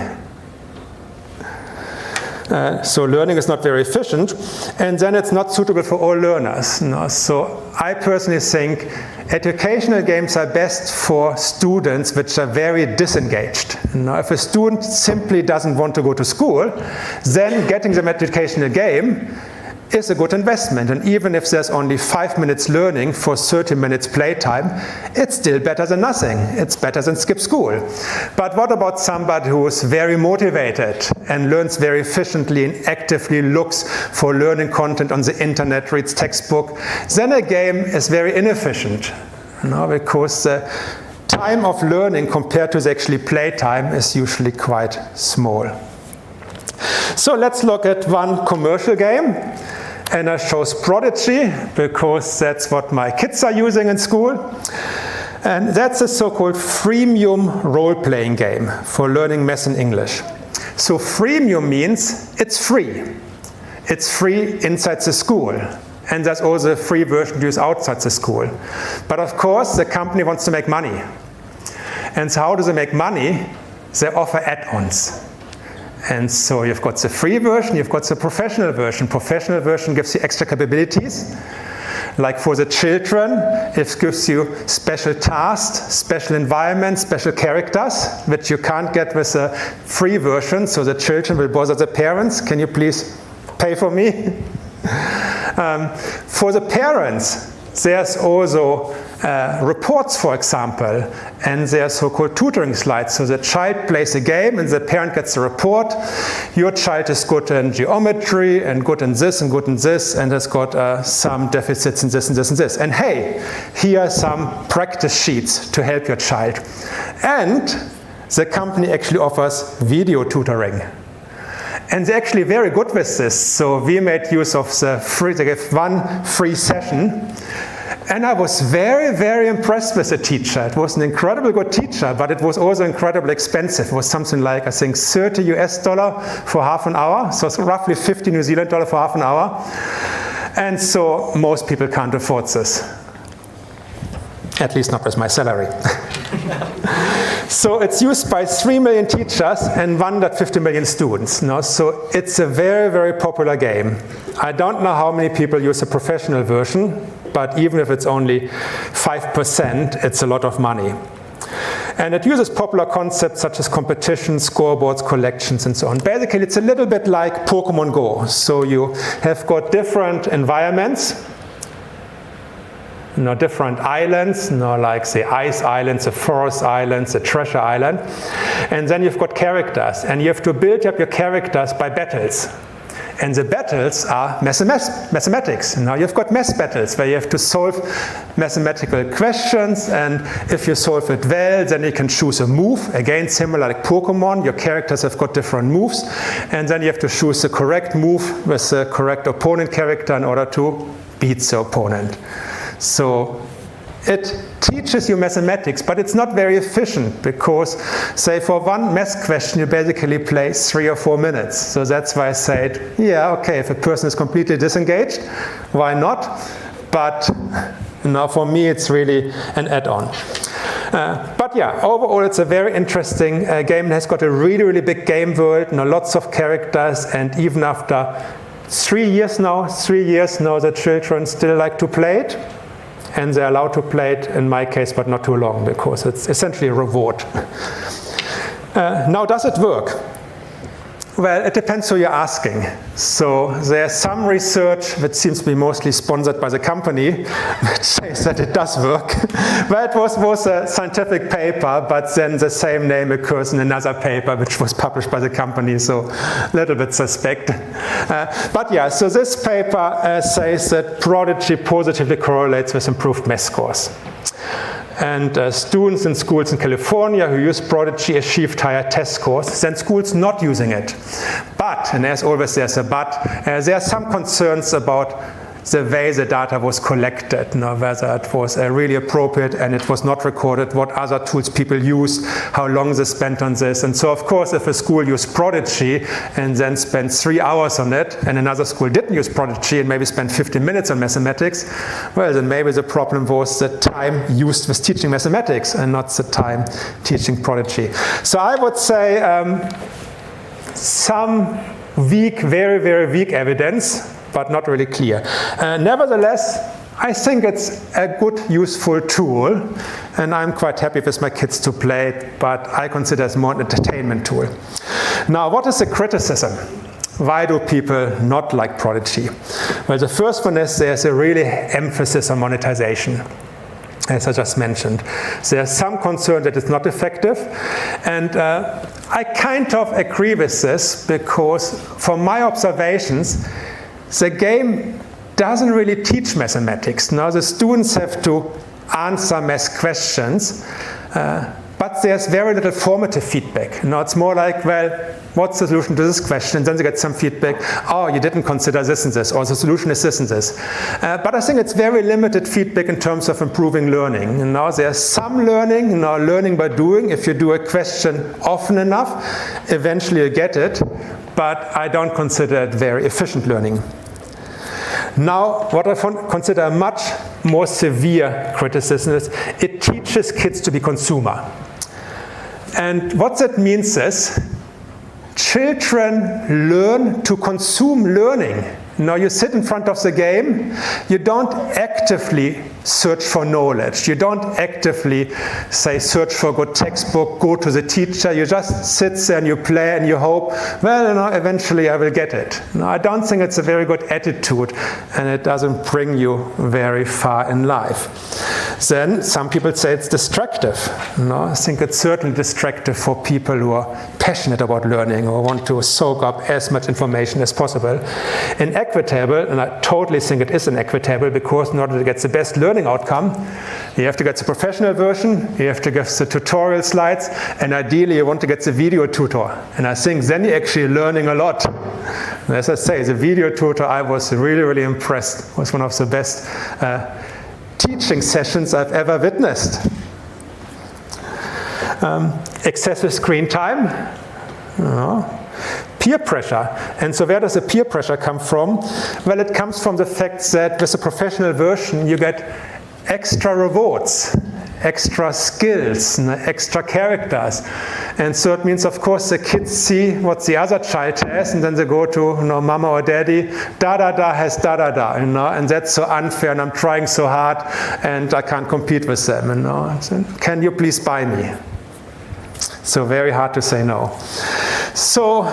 So learning is not very efficient, and then it's not suitable for all learners. No? So I personally think educational games are best for students which are very disengaged. Now, if a student simply doesn't want to go to school, then getting them an educational game is a good investment. And even if there's only 5 minutes learning for 30 minutes playtime, it's still better than nothing. It's better than skip school. But what about somebody who's very motivated and learns very efficiently and actively looks for learning content on the internet, reads textbook? Then a game is very inefficient, because the time of learning compared to the actually playtime is usually quite small. So let's look at one commercial game. And I chose Prodigy because that's what my kids are using in school. And that's a so-called freemium role-playing game for learning math and English. So freemium means it's free. It's free inside the school. And there's also a free version used outside the school. But of course, the company wants to make money. And so how do they make money? They offer add-ons. And so you've got the free version, you've got the professional version. Professional version gives you extra capabilities. Like for the children, it gives you special tasks, special environments, special characters, which you can't get with the free version. So the children will bother the parents. Can you please pay for me? For the parents, there's also reports, for example, and there are so-called tutoring slides. So the child plays a game and the parent gets a report. Your child is good in geometry and good in this and good in this and has got some deficits in this and this and this. And hey, here are some practice sheets to help your child. And the company actually offers video tutoring. And they're actually very good with this. So we made use of the free, they gave one free session. And I was very, very impressed with the teacher. It was an incredibly good teacher, but it was also incredibly expensive. It was something like, I think, $30 for half an hour. So it's roughly 50 New Zealand dollar for half an hour. And so most people can't afford this. At least not with my salary. So it's used by 3 million teachers and 150 million students. No? So it's a very, very popular game. I don't know how many people use a professional version, but even if it's only 5%, it's a lot of money. And it uses popular concepts such as competitions, scoreboards, collections, and so on. Basically, it's a little bit like Pokemon Go. So you have got different environments, different islands, like the ice islands, the forest islands, the treasure island. And then you've got characters, and you have to build up your characters by battles. And the battles are mathematics. Now you've got math battles where you have to solve mathematical questions, and if you solve it well, then you can choose a move. Again, similar like Pokemon, your characters have got different moves, and then you have to choose the correct move with the correct opponent character in order to beat the opponent. So it teaches you mathematics, but it's not very efficient because, say, for one math question, you basically play 3 or 4 minutes. So that's why I said, yeah, okay, if a person is completely disengaged, why not? But for me, it's really an add-on. But yeah, overall, it's a very interesting game. It has got a really, really big game world, lots of characters, and even after 3 years now, the children still like to play it. And they're allowed to play it, in my case, but not too long, because it's essentially a reward. Now, does it work? Well, it depends who you're asking. So there's some research that seems to be mostly sponsored by the company, which says that it does work. Well, it was a scientific paper, but then the same name occurs in another paper, which was published by the company, so a little bit suspect. But yeah, so this paper says that Prodigy positively correlates with improved math scores. And students in schools in California who use Prodigy achieved higher test scores than schools not using it. But, and as always there's a but, there are some concerns about the way the data was collected, whether it was really appropriate and it was not recorded, what other tools people used, how long they spent on this. And so of course if a school used Prodigy and then spent 3 hours on it, and another school didn't use Prodigy and maybe spent 15 minutes on mathematics, well then maybe the problem was the time used with teaching mathematics and not the time teaching Prodigy. So I would say some weak, very, very weak evidence, but not really clear. Nevertheless, I think it's a good, useful tool, and I'm quite happy with my kids to play it, but I consider it more an entertainment tool. Now, what is the criticism? Why do people not like Prodigy? Well, the first one is there's a really emphasis on monetization, as I just mentioned. There's some concern that it's not effective, and I kind of agree with this, because from my observations, the game doesn't really teach mathematics. Now the students have to answer math questions, but there's very little formative feedback. Now it's more like, well, what's the solution to this question? And then they get some feedback, oh, you didn't consider this and this, or the solution is this and this. But I think it's very limited feedback in terms of improving learning. And now there's some learning, learning by doing. If you do a question often enough, eventually you get it, but I don't consider it very efficient learning. Now, what I consider a much more severe criticism is it teaches kids to be consumer. And what that means is children learn to consume learning. Now you sit in front of the game, you don't actively search for knowledge, you don't actively say search for a good textbook, go to the teacher, you just sit there and you play and you hope, well, eventually I will get it. Now, I don't think it's a very good attitude, and it doesn't bring you very far in life. Then some people say it's distractive. I think it's certainly distractive for people who are passionate about learning or want to soak up as much information as possible. Inequitable, and I totally think it is inequitable, because in order to get the best learning outcome, you have to get the professional version, you have to get the tutorial slides, and ideally you want to get the video tutor. And I think then you're actually learning a lot. And as I say, the video tutor, I was really, really impressed. It was one of the best teaching sessions I've ever witnessed. Excessive screen time. Peer pressure. And so where does the peer pressure come from? Well, it comes from the fact that with the professional version you get extra rewards, extra skills, extra characters. And so it means, of course, the kids see what the other child has, and then they go to mama or daddy, da-da-da has da-da-da, and that's so unfair, and I'm trying so hard, and I can't compete with them. So, can you please buy me? So very hard to say no. So,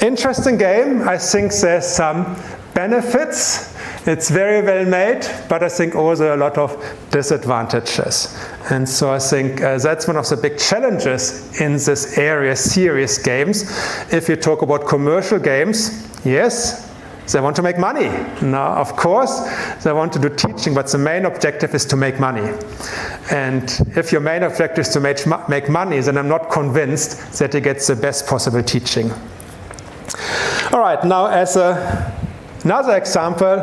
interesting game. I think there's some benefits. It's very well made, but I think also a lot of disadvantages. And so I think that's one of the big challenges in this area, serious games. If you talk about commercial games, yes, they want to make money. Now, of course, they want to do teaching, but the main objective is to make money. And if your main objective is to make money, then I'm not convinced that you get the best possible teaching. All right, now as another example,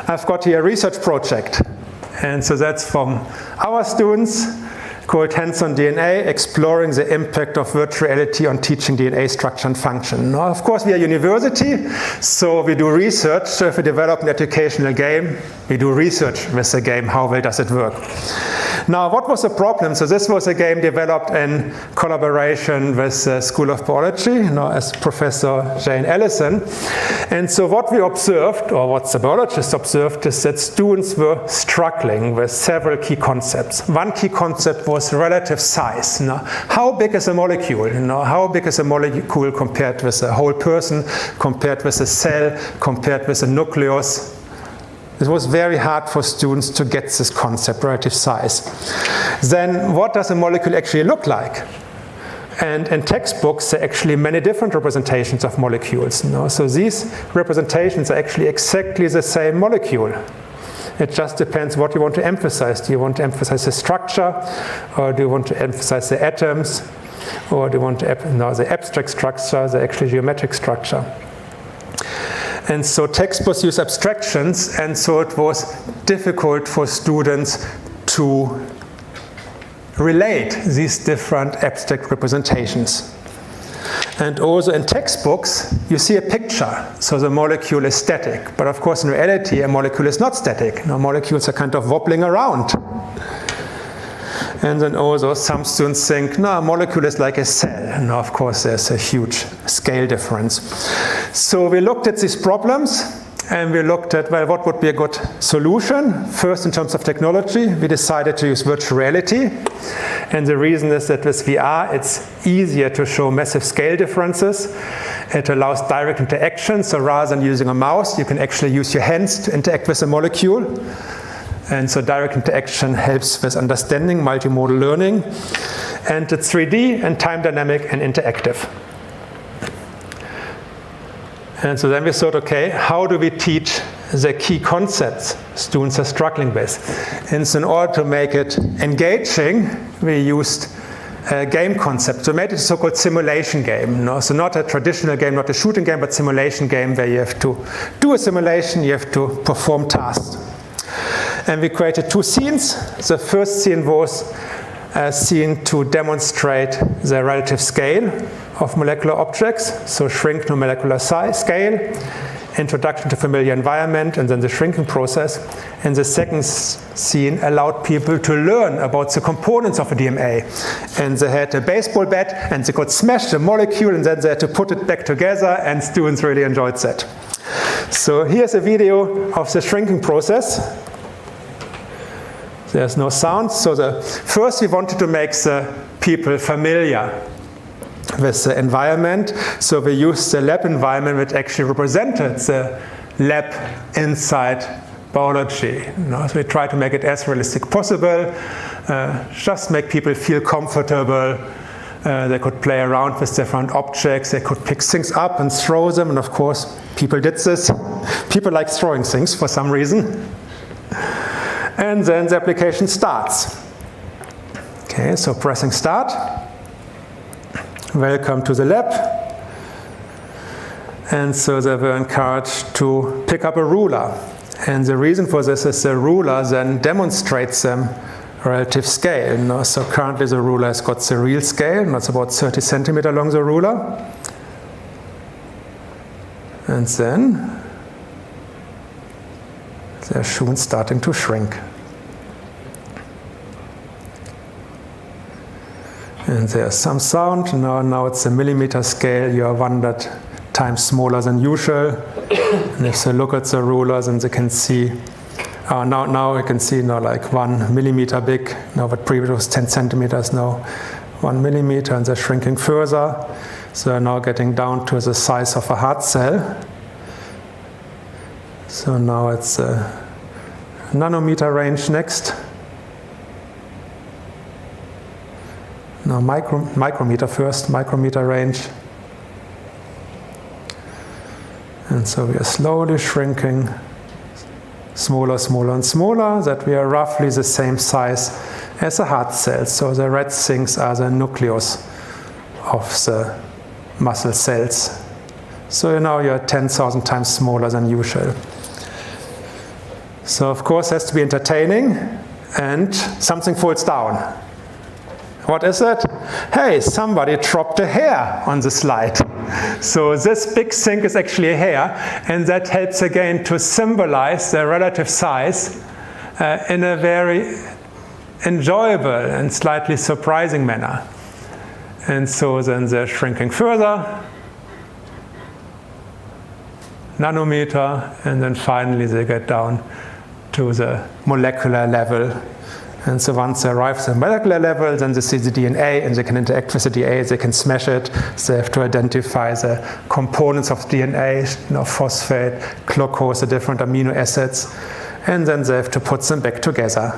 I've got here a research project. And so that's from our students, called Hands-on DNA, exploring the impact of virtual reality on teaching DNA structure and function. Now, of course, we are a university, so we do research. So if we develop an educational game, we do research with the game, how well does it work. Now, what was the problem? So this was a game developed in collaboration with the School of Biology, as Professor Jane Ellison. And so what we observed, or what the biologists observed, is that students were struggling with several key concepts. One key concept was relative size. How big is a molecule? How big is a molecule compared with a whole person, compared with a cell, compared with a nucleus? It was very hard for students to get this concept, relative size. Then what does a molecule actually look like? And in textbooks, there are actually many different representations of molecules. So these representations are actually exactly the same molecule. It just depends what you want to emphasize. Do you want to emphasize the structure, or do you want to emphasize the atoms, or do you want to the abstract structure, the actually geometric structure? And so textbooks use abstractions, and so it was difficult for students to relate these different abstract representations. And also in textbooks, you see a picture, so the molecule is static. But of course, in reality, a molecule is not static. No, molecules are kind of wobbling around. And then also some students think, no, a molecule is like a cell. No, of course, there's a huge scale difference. So we looked at these problems, and we looked at, well, what would be a good solution? First, in terms of technology, we decided to use virtual reality. And the reason is that with VR, it's easier to show massive scale differences. It allows direct interaction. So rather than using a mouse, you can actually use your hands to interact with a molecule. And so direct interaction helps with understanding, multimodal learning. And it's 3D and time dynamic and interactive. And so then we thought, okay, how do we teach the key concepts students are struggling with? And so in order to make it engaging, we used a game concept. So we made it a so-called simulation game. No? So not a traditional game, not a shooting game, but simulation game where you have to do a simulation, you have to perform tasks. And we created 2 scenes. The first scene was a scene to demonstrate the relative scale of molecular objects, so shrink to molecular size scale, introduction to familiar environment, and then the shrinking process. And the second scene allowed people to learn about the components of a DNA. And they had a baseball bat, and they could smash the molecule, and then they had to put it back together, and students really enjoyed that. So here's a video of the shrinking process. There's no sound. So first we wanted to make the people familiar with the environment. So we used the lab environment which actually represented the lab inside biology. So we tried to make it as realistic possible, just make people feel comfortable. They could play around with different objects. They could pick things up and throw them. And of course, people did this. People like throwing things for some reason. And then the application starts. Okay, so pressing start. Welcome to the lab. And so they were encouraged to pick up a ruler. And the reason for this is the ruler then demonstrates them relative scale. So currently the ruler has got the real scale, and it's about 30 centimeters along the ruler. And then they're soon starting to shrink. And there's some sound. Now it's a millimeter scale. You are 100 times smaller than usual. And if they look at the rulers, and they can see, now you can see like 1 millimeter big. Now what previously was 10 centimeters, now 1 millimeter, and they're shrinking further. So they're now getting down to the size of a heart cell. So now it's a nanometer range next. Now micrometer first, micrometer range. And so we are slowly shrinking, smaller, smaller, and smaller, that we are roughly the same size as a heart cell. So the red things are the nucleus of the muscle cells. So now you're 10,000 times smaller than usual. So of course it has to be entertaining, and something falls down. What is it? Hey, somebody dropped a hair on the slide. So this big thing is actually a hair, and that helps again to symbolize the relative size in a very enjoyable and slightly surprising manner. And so then they're shrinking further, nanometer, and then finally they get down to the molecular level. And so once they arrive at the molecular level, then they see the DNA, and they can interact with the DNA, they can smash it. So they have to identify the components of DNA, phosphate, glucose, the different amino acids, and then they have to put them back together.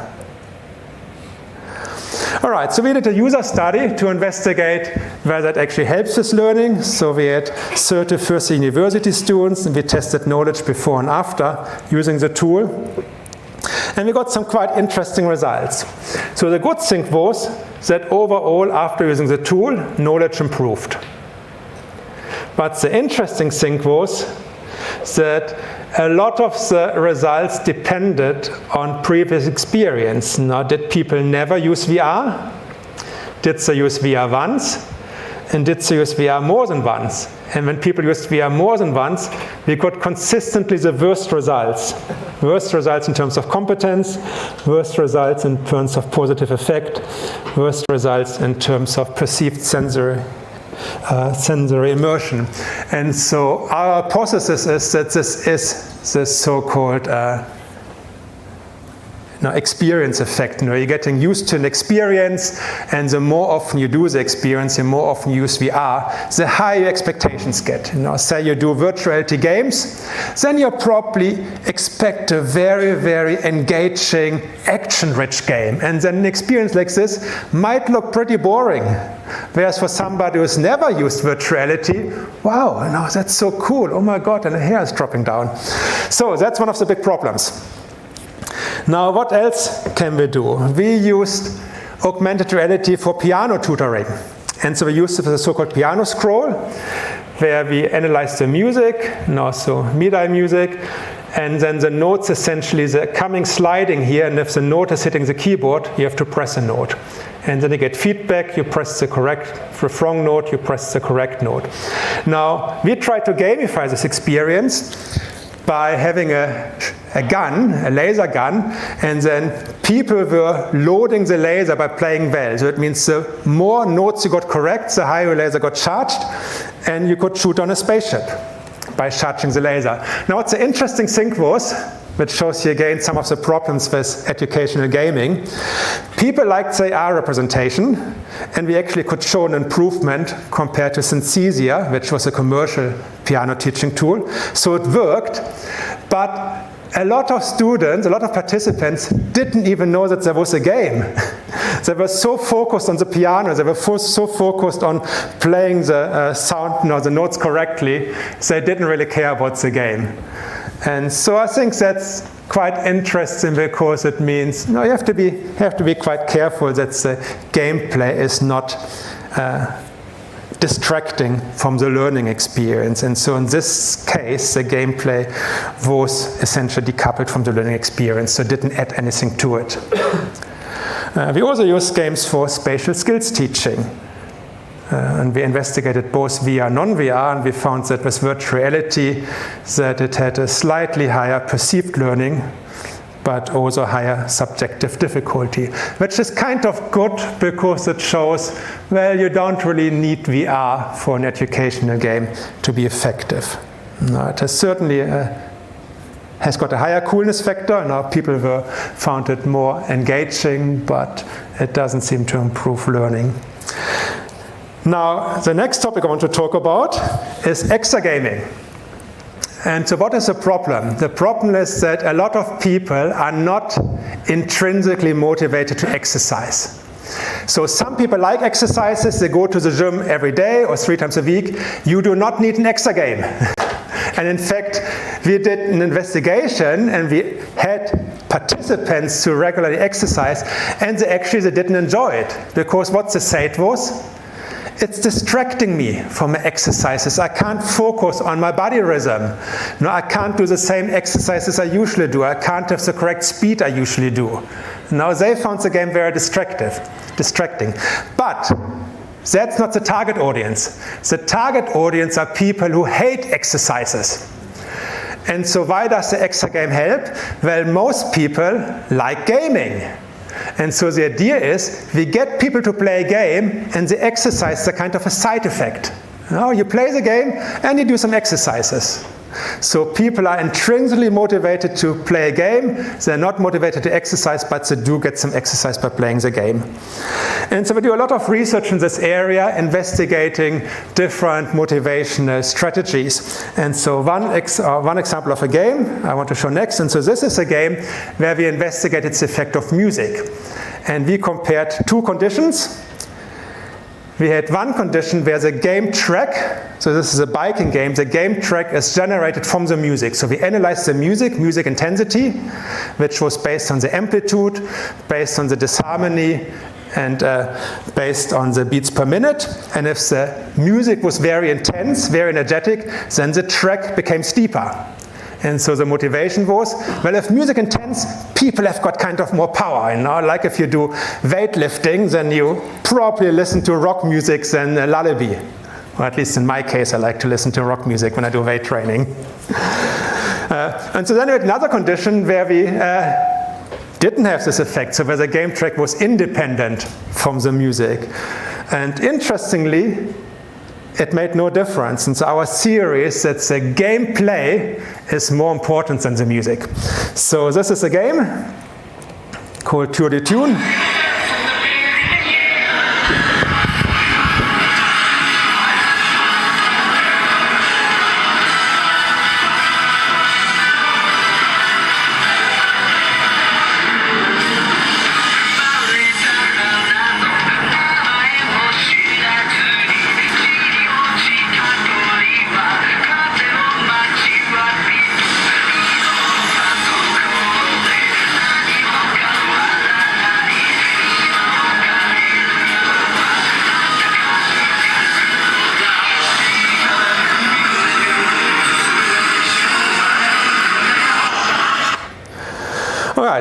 All right, so we did a user study to investigate whether it actually helps with learning. So we had 30 first-year university students, and we tested knowledge before and after using the tool. And we got some quite interesting results. So the good thing was that overall, after using the tool, knowledge improved. But the interesting thing was that a lot of the results depended on previous experience. Now, did people never use VR? Did they use VR once? And did they use VR more than once? And when people used VR more than once, we got consistently the worst results. Worst results in terms of competence, worst results in terms of positive effect, worst results in terms of perceived sensory immersion. And so our hypothesis is that this is the so-called experience effect. You're getting used to an experience, and the more often you do the experience, the more often you use VR, the higher your expectations get. Say you do virtual reality games, then you probably expect a very, very engaging, action-rich game. And then an experience like this might look pretty boring. Whereas for somebody who's never used virtual reality, wow, that's so cool. Oh my God, and the hair is dropping down. So that's one of the big problems. Now, what else can we do? We used augmented reality for piano tutoring. And so we used the so-called piano scroll, where we analyze the music, and also MIDI music, and then the notes essentially, they're coming sliding here, and if the note is hitting the keyboard, you have to press a note. And then you get feedback, you press the wrong note, you press the correct note. Now, we tried to gamify this experience by having a laser gun, and then people were loading the laser by playing well. So it means the more notes you got correct, the higher your laser got charged, and you could shoot on a spaceship by charging the laser. Now, what's the interesting thing was, which shows you again some of the problems with educational gaming, people liked the AR representation, and we actually could show an improvement compared to Synthesia, which was a commercial piano teaching tool. So it worked, but a lot of students, a lot of participants didn't even know that there was a game. They were so focused on the piano, they were so focused on playing the sound, the notes correctly, they didn't really care about the game. And so I think that's quite interesting, because it means you have to be quite careful that the gameplay is not distracting from the learning experience. And so in this case, the gameplay was essentially decoupled from the learning experience, so it didn't add anything to it. We also use games for spatial skills teaching. And we investigated both VR and non-VR, and we found that with virtual reality that it had a slightly higher perceived learning, but also higher subjective difficulty, which is kind of good because it shows, well, you don't really need VR for an educational game to be effective. Now, it has certainly has got a higher coolness factor. Now people found it more engaging, but it doesn't seem to improve learning. Now, the next topic I want to talk about is exergaming. And so what is the problem? The problem is that a lot of people are not intrinsically motivated to exercise. So some people like exercises, they go to the gym every day or 3 times a week. You do not need an exergame. And in fact, we did an investigation and we had participants who regularly exercise, and they didn't enjoy it, because what they said was, it's distracting me from my exercises. I can't focus on my body rhythm. I can't do the same exercises I usually do. I can't have the correct speed I usually do. Now they found the game very distracting. But that's not the target audience. The target audience are people who hate exercises. And so why does the exergame help? Well, most people like gaming. And so the idea is we get people to play a game, and the exercise is a kind of a side effect. You play the game and you do some exercises. So people are intrinsically motivated to play a game. They're not motivated to exercise, but they do get some exercise by playing the game. And so we do a lot of research in this area, investigating different motivational strategies. And so one example of a game I want to show next. And so this is a game where we investigated the effect of music. And we compared 2 conditions. we had one condition where the game track, so this is a biking game, the game track is generated from the music. So we analyzed the music intensity, which was based on the amplitude, based on the disharmony, and based on the beats per minute. And if the music was very intense, very energetic, then the track became steeper. And so the motivation was, well, if music intense, people have got kind of more power, you know? Like if you do weightlifting, then you probably listen to rock music than a lullaby. Or at least in my case, I like to listen to rock music when I do weight training. And so then we had another condition where we didn't have this effect, so where the game track was independent from the music. And interestingly, it made no difference. And so our theory is that the gameplay is more important than the music. So this is a game called Tour de Tune.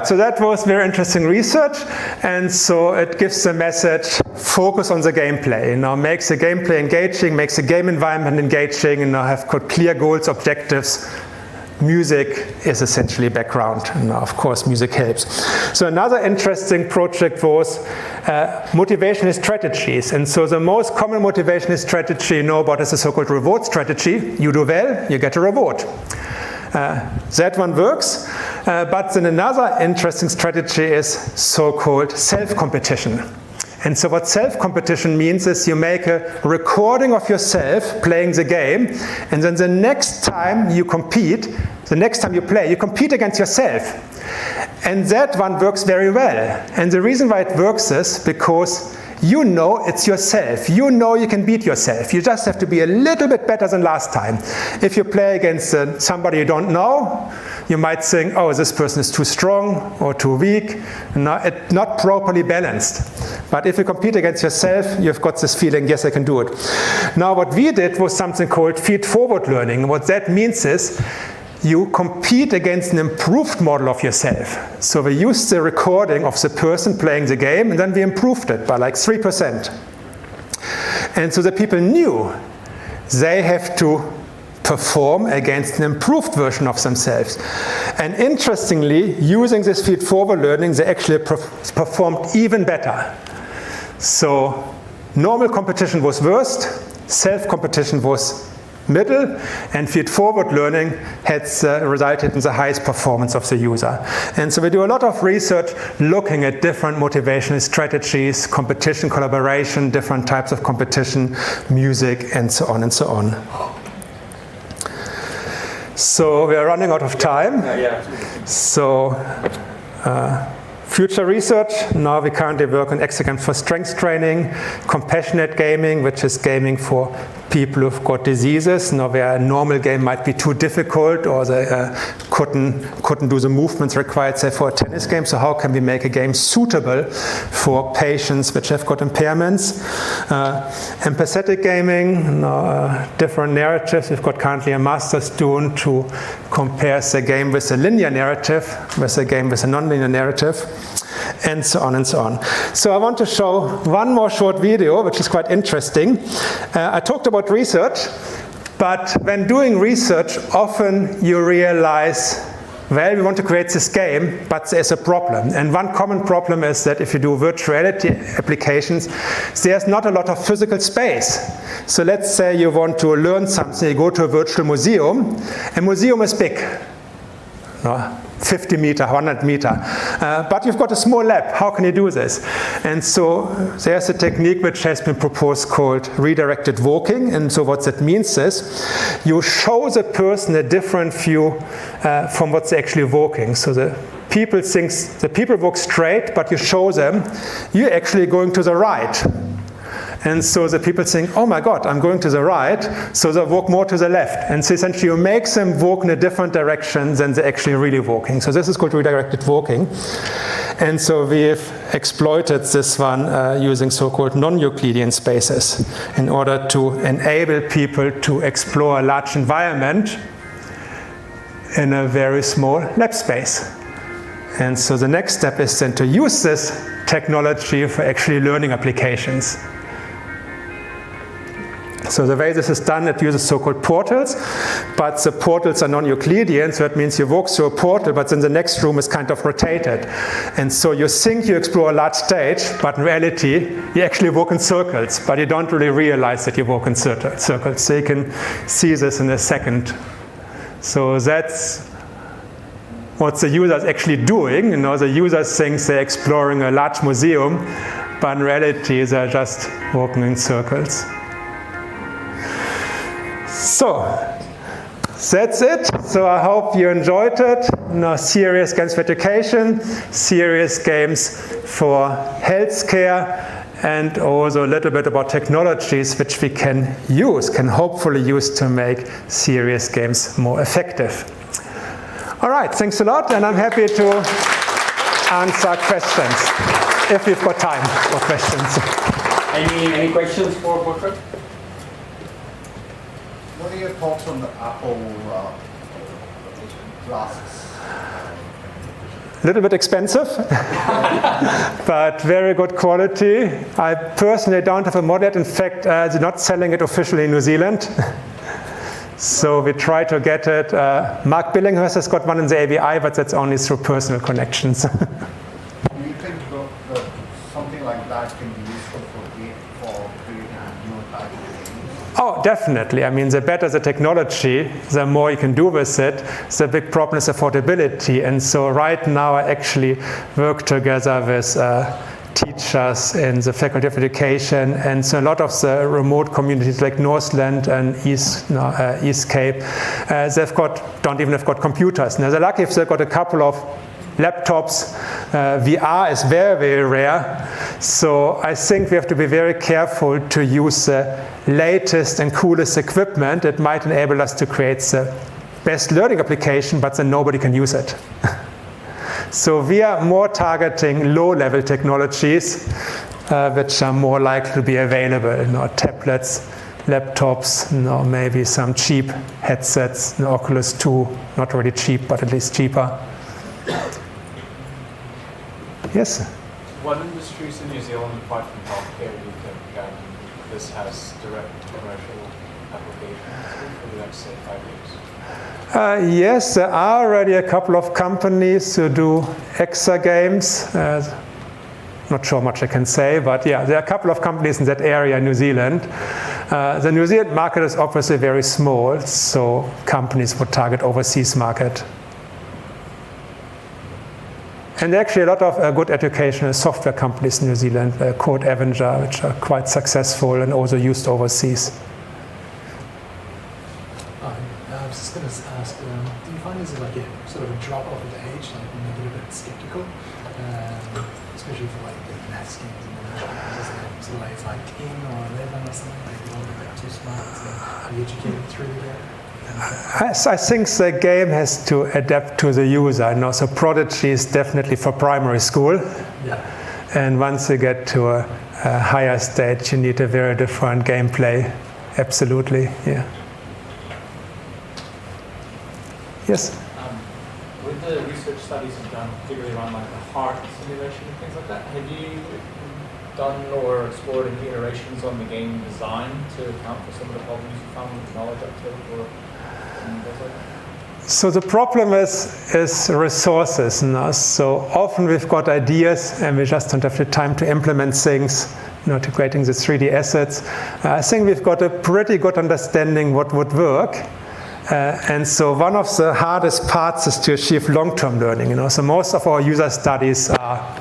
So that was very interesting research, and so it gives the message, focus on the gameplay, you know, makes the gameplay engaging, makes the game environment engaging, and have got clear goals, objectives. Music is essentially background, and of course music helps. So another interesting project was motivational strategies, and so the most common motivational strategy you know about is the so-called reward strategy. You do well, you get a reward. That one works, but then another interesting strategy is so-called self-competition. And so what self-competition means is you make a recording of yourself playing the game, and then the next time you compete, the next time you play, you compete against yourself. And that one works very well. And the reason why it works is because you know it's yourself. You know you can beat yourself. You just have to be a little bit better than last time. If you play against somebody you don't know, you might think, oh, this person is too strong or too weak, not properly balanced. But if you compete against yourself, you've got this feeling, yes, I can do it. Now, what we did was something called feed-forward learning. What that means is you compete against an improved model of yourself. So we used the recording of the person playing the game, and then we improved it by like 3%. And so the people knew they have to perform against an improved version of themselves. And interestingly, using this feed-forward learning, they actually performed even better. So normal competition was worst, self-competition was middle, and feed-forward learning has resulted in the highest performance of the user. And so we do a lot of research looking at different motivational strategies, competition, collaboration, different types of competition, music, and so on and so on. So we are running out of time. So future research, now we currently work on exergames for strength training, compassionate gaming, which is gaming for people who've got diseases, now where a normal game might be too difficult, or they couldn't do the movements required, say, for a tennis game. So how can we make a game suitable for patients which have got impairments? Empathetic gaming, different narratives. We've got currently a master's student who compares the game with a linear narrative with a game with a nonlinear narrative, and so on and so on. So I want to show one more short video, which is quite interesting. I talked about research, but when doing research, often you realize, well, we want to create this game, but there's a problem. And one common problem is that if you do virtual reality applications, there's not a lot of physical space. So let's say you want to learn something, you go to a virtual museum. A museum is big. 50 meter, 100 meter. But you've got a small lab. How can you do this? And so there's a technique which has been proposed called redirected walking. And so what that means is you show the person a different view from what's actually walking. So the people walk straight, but you show them you're actually going to the right. and so the people think, oh my God, I'm going to the right, so they walk more to the left. And so essentially you make them walk in a different direction than they're actually really walking. So this is called redirected walking. And so we've exploited this one using so-called non-Euclidean spaces in order to enable people to explore a large environment in a very small lab space. And so the next step is then to use this technology for actually learning applications. So the way this is done, it uses so-called portals, but the portals are non-Euclidean, so that means you walk through a portal, but then the next room is kind of rotated. And so you think you explore a large stage, but in reality, you actually walk in circles, but you don't really realize that you walk in circles. So you can see this in a second. So that's what the user is actually doing. You know, the user thinks they're exploring a large museum, but in reality, they're just walking in circles. So that's it. So I hope you enjoyed it. No serious games for education, serious games for healthcare, and also a little bit about technologies which we can hopefully use to make serious games more effective. All right, thanks a lot, and I'm happy to answer questions if we've got time for questions. Any questions for Burkhard? What are your thoughts on the Apple glasses? A little bit expensive, but very good quality. I personally don't have a model yet. In fact, they're not selling it officially in New Zealand. So we try to get it. Mark Billinghurst has got one in the ABI, but that's only through personal connections. Do you think something like that can be useful for creating new type of games? Oh, definitely. I mean, the better the technology, the more you can do with it. The big problem is affordability. And so right now I actually work together with teachers in the Faculty of Education, and so a lot of the remote communities like Northland and East Cape, don't even have got computers. Now they're lucky if they've got a couple of laptops. VR is very, very rare. So I think we have to be very careful to use the latest and coolest equipment that might enable us to create the best learning application, but then nobody can use it. So we are more targeting low-level technologies, which are more likely to be available, tablets, laptops, maybe some cheap headsets, Oculus 2, not really cheap, but at least cheaper. Yes? What industries in New Zealand, apart from healthcare, do you think this has direct commercial applications for the next, say, 5 years? Yes, there are already a couple of companies who do EXA games. Not sure much I can say, but yeah, there are a couple of companies in that area in New Zealand. The New Zealand market is obviously very small, so companies would target overseas market. And actually a lot of good educational software companies in New Zealand, Code Avenger, which are quite successful and also used overseas. I was just going to ask, do you find there's like a sort of a drop off of age, like being a little bit skeptical, especially for like the maths games and the sort of like 10 or 11 or something, like a little bit too smart, so are you educated through that? I think the game has to adapt to the user. So Prodigy is definitely for primary school. Yeah. And once you get to a higher stage, you need a very different gameplay. Absolutely, yeah. Yes? With the research studies you've done, particularly around like the heart simulation and things like that, have you done or explored any iterations on the game design to account for some of the problems you found with knowledge uptake or things like that? So the problem is resources. So often we've got ideas and we just don't have the time to implement things, to creating the 3D assets. I think we've got a pretty good understanding what would work. And so one of the hardest parts is to achieve long-term learning. So most of our user studies are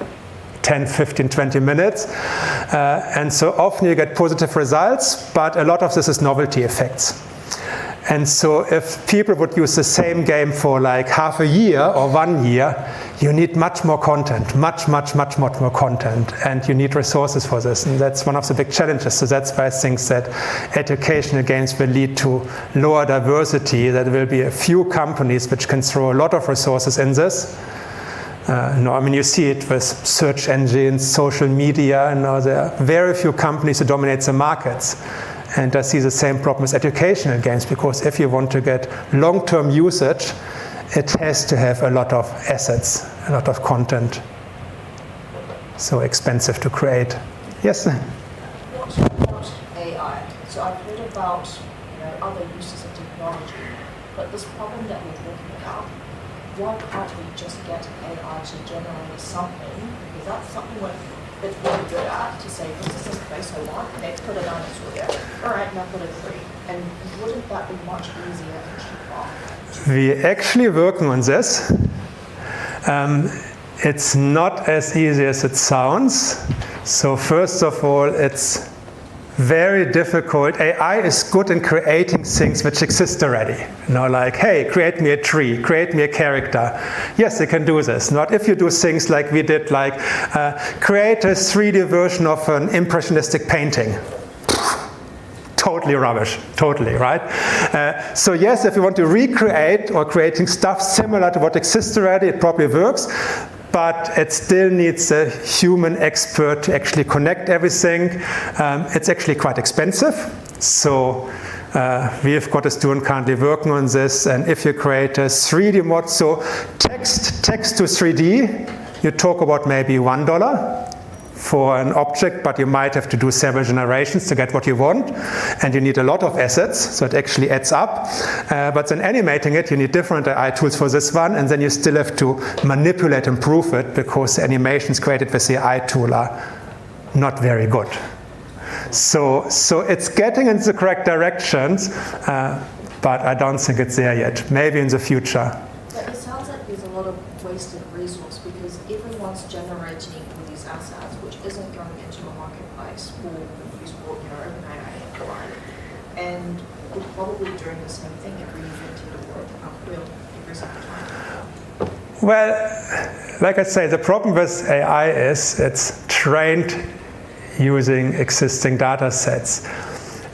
10, 15, 20 minutes. And so often you get positive results, but a lot of this is novelty effects. And so if people would use the same game for like half a year or 1 year, you need much more content, much more content, and you need resources for this. And that's one of the big challenges. So that's why I think that educational games will lead to lower diversity. There will be a few companies which can throw a lot of resources in this. No, I mean, you see it with search engines, social media, and there are very few companies who dominate the markets. And I see the same problem with educational games, because if you want to get long-term usage, it has to have a lot of assets, a lot of content. So expensive to create. Yes? What about AI? So I've heard about other uses of technology, but this problem that we're talking about, why can't we just get AI to generate something? Because that's something it's really good at, to say, this is the space I want, let's put a dinosaur there. All right, now put a tree. And wouldn't that be much easier and cheaper? We're actually working on this. It's not as easy as it sounds. So first of all, it's very difficult. AI is good in creating things which exist already. Like, hey, create me a tree, create me a character. Yes, they can do this. Not if you do things like we did, like create a 3D version of an impressionistic painting. Totally rubbish, totally, right? So yes, if you want to recreate or creating stuff similar to what exists already, it probably works. But it still needs a human expert to actually connect everything. It's actually quite expensive. So we've got a student currently working on this. And if you create a 3D mod, so text to 3D, you talk about maybe $1 for an object, but you might have to do several generations to get what you want, and you need a lot of assets, so it actually adds up. But then animating it, you need different AI tools for this one, and then you still have to manipulate and improve it, because the animations created with the AI tool are not very good. So it's getting in the correct directions, but I don't think it's there yet. Maybe in the future. But it sounds like there's a lot of wasted resource, because everyone's generating all these assets, which isn't going into a marketplace for use for OpenAI client. And we're probably doing the same thing if we invented a word uphill every single time. Well, like I say, the problem with AI is it's trained using existing data sets.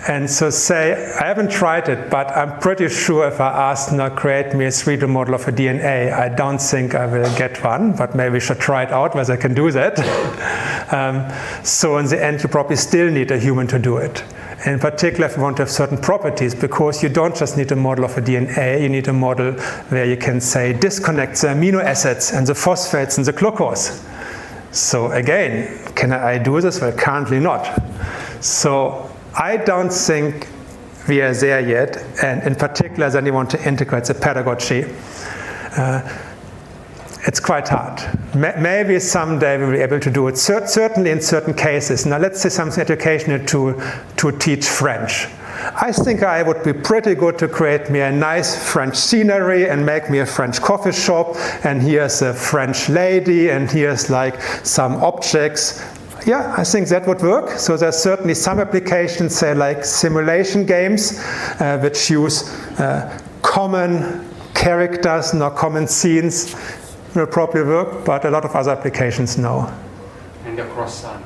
And so say, I haven't tried it, but I'm pretty sure if I ask now create me a 3D model of a DNA, I don't think I will get one, but maybe we should try it out whether I can do that. So in the end, you probably still need a human to do it. In particular, if you want to have certain properties, because you don't just need a model of a DNA, you need a model where you can say disconnect the amino acids and the phosphates and the glucose. So again, can I do this? Well, currently not. So I don't think we are there yet, and in particular, then you want to integrate the pedagogy. It's quite hard. Maybe someday we will be able to do it, certainly in certain cases. Now let's say something educational to teach French. I think I would be pretty good to create me a nice French scenery and make me a French coffee shop, and here's a French lady, and here's like some objects. Yeah, I think that would work. So there's certainly some applications, say like simulation games, which use common characters, not common scenes, will probably work, but a lot of other applications, no. And the croissant.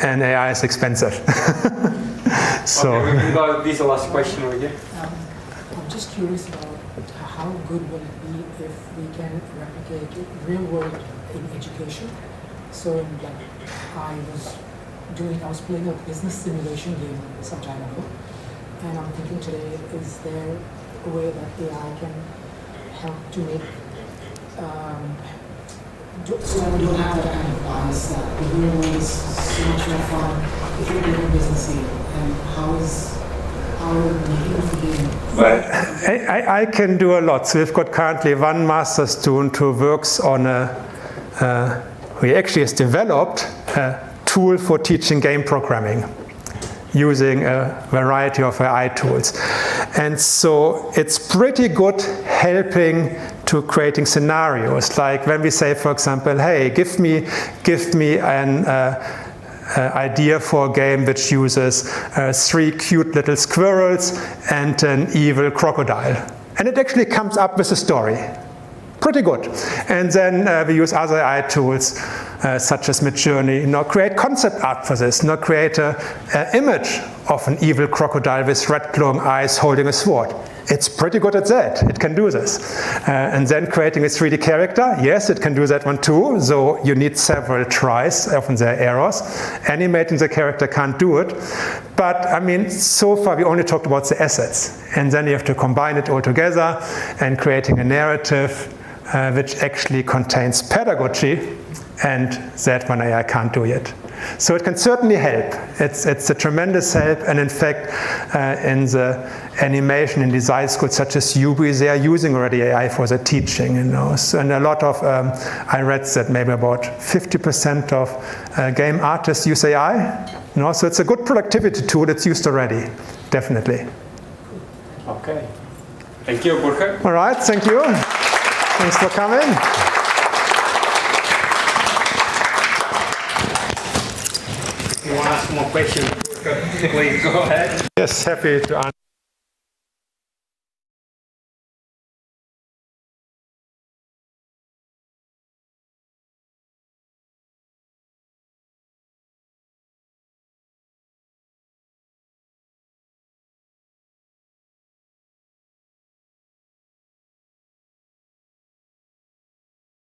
And AI is expensive. So. Okay, we can go. This is the last question over here. I'm just curious about how good will it be if we can replicate real world in education. So I was playing a business simulation game some time ago, and I'm thinking today, is there a way that AI can help to make so I don't have that kind of bias that the real world is so much more fun if you're doing a business game, and how making of the game? Well, I can do a lot. So we've got currently one master student who works on who actually has developed a tool for teaching game programming using a variety of AI tools. And so it's pretty good helping to creating scenarios. Like when we say, for example, hey, give me idea for a game which uses 3 cute little squirrels and an evil crocodile. And it actually comes up with a story. Pretty good. And then we use other AI tools such as Midjourney, create concept art for this, create an image of an evil crocodile with red glowing eyes holding a sword. It's pretty good at that. It can do this. And then creating a 3D character, yes, it can do that one too. So you need several tries, often there are errors. Animating the character can't do it. But I mean, so far we only talked about the assets. And then you have to combine it all together and creating a narrative which actually contains pedagogy, and that one AI can't do yet. So it can certainly help. It's a tremendous help, and in fact, in the animation and design schools such as UB, they are using already AI for the teaching. So, and a lot of, I read that maybe about 50% of game artists use AI. So it's a good productivity tool that's used already, definitely. Okay. Thank you, Burkhard. All right, thank you. Thanks for coming. If you want to ask more questions, please go ahead. Yes, happy to answer.